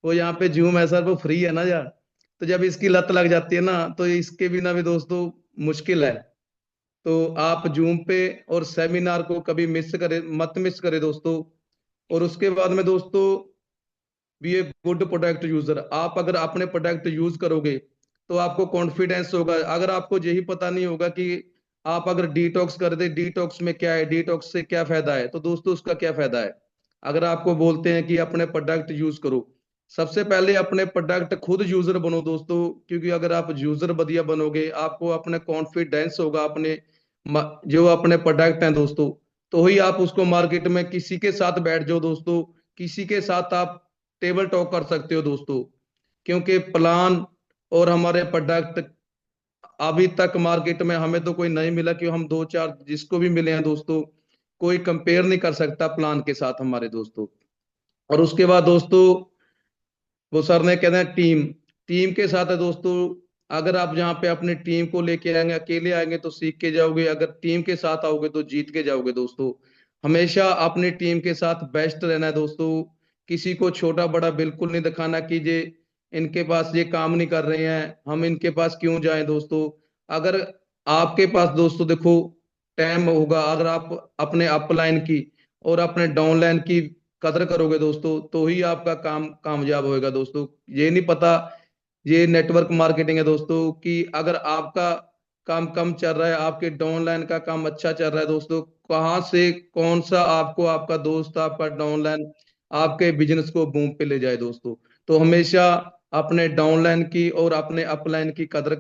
वो यहाँ पे जूम है सर, वो फ्री है ना यार। तो जब इसकी लत लग जाती है ना, तो इसके बिना भी दोस्तों मुश्किल है। तो आप जूम पे और सेमिनार को कभी मिस करे मत, मिस करे दोस्तों। और उसके बाद में दोस्तों, be a good product user, आप अगर अपने प्रोडक्ट यूज करोगे तो आपको कॉन्फिडेंस होगा। अगर आपको यही पता नहीं होगा कि आप अगर डिटॉक्स कर दे, डिटॉक्स में क्या है, डिटॉक्स से क्या फायदा है, तो दोस्तों उसका क्या फायदा है। अगर आपको बोलते हैं कि अपने प्रोडक्ट यूज करो, सबसे पहले अपने प्रोडक्ट खुद यूजर बनो दोस्तों, क्योंकि अगर आप यूजर बढ़िया बनोगे, आपको अपने कॉन्फिडेंस होगा अपने जो अपने प्रोडक्ट हैं दोस्तों, तो ही आप उसको मार्केट में किसी के साथ बैठ जाओ दोस्तों, किसी के साथ आप टेबल टॉक कर सकते हो दोस्तों। क्योंकि प्लान और हमारे प्रोडक्ट अभी तक मार्केट में हमें तो कोई नहीं मिला, कि हम दो चार जिसको भी मिले हैं दोस्तों, कोई कंपेयर नहीं कर सकता प्लान के साथ हमारे दोस्तों। और उसके बाद दोस्तों, वो सर ने कहते हैं टीम, टीम के साथ है दोस्तों। अगर आप जहाँ पे अपनी टीम को लेके आएंगे, अकेले आएंगे तो सीख के जाओगे, अगर टीम के साथ आओगे तो जीत के जाओगे दोस्तों। हमेशा अपनी टीम के साथ बेस्ट रहना है दोस्तों। किसी को छोटा बड़ा बिल्कुल नहीं दिखाना कि ये इनके पास ये काम नहीं कर रहे हैं, हम इनके पास क्यों जाएं दोस्तों। अगर आपके पास दोस्तों देखो टाइम होगा, अगर आप अपने अपलाइन की और अपने डाउनलाइन की कदर करोगे दोस्तों, तो ही आपका काम कामयाब होएगा दोस्तों। ये नहीं पता, ये नेटवर्क मार्केटिंग है दोस्तों, कि अगर आपका काम कम चल रहा है, आपके डाउनलाइन का काम अच्छा चल रहा है दोस्तों, कहाँ से कौन सा आपको आपका दोस्त आपका डाउनलाइन आपके बिजनेस को बूम पे ले जाए दोस्तों। तो हमेशा अपने डाउनलाइन की और अपने अपलाइन की कदर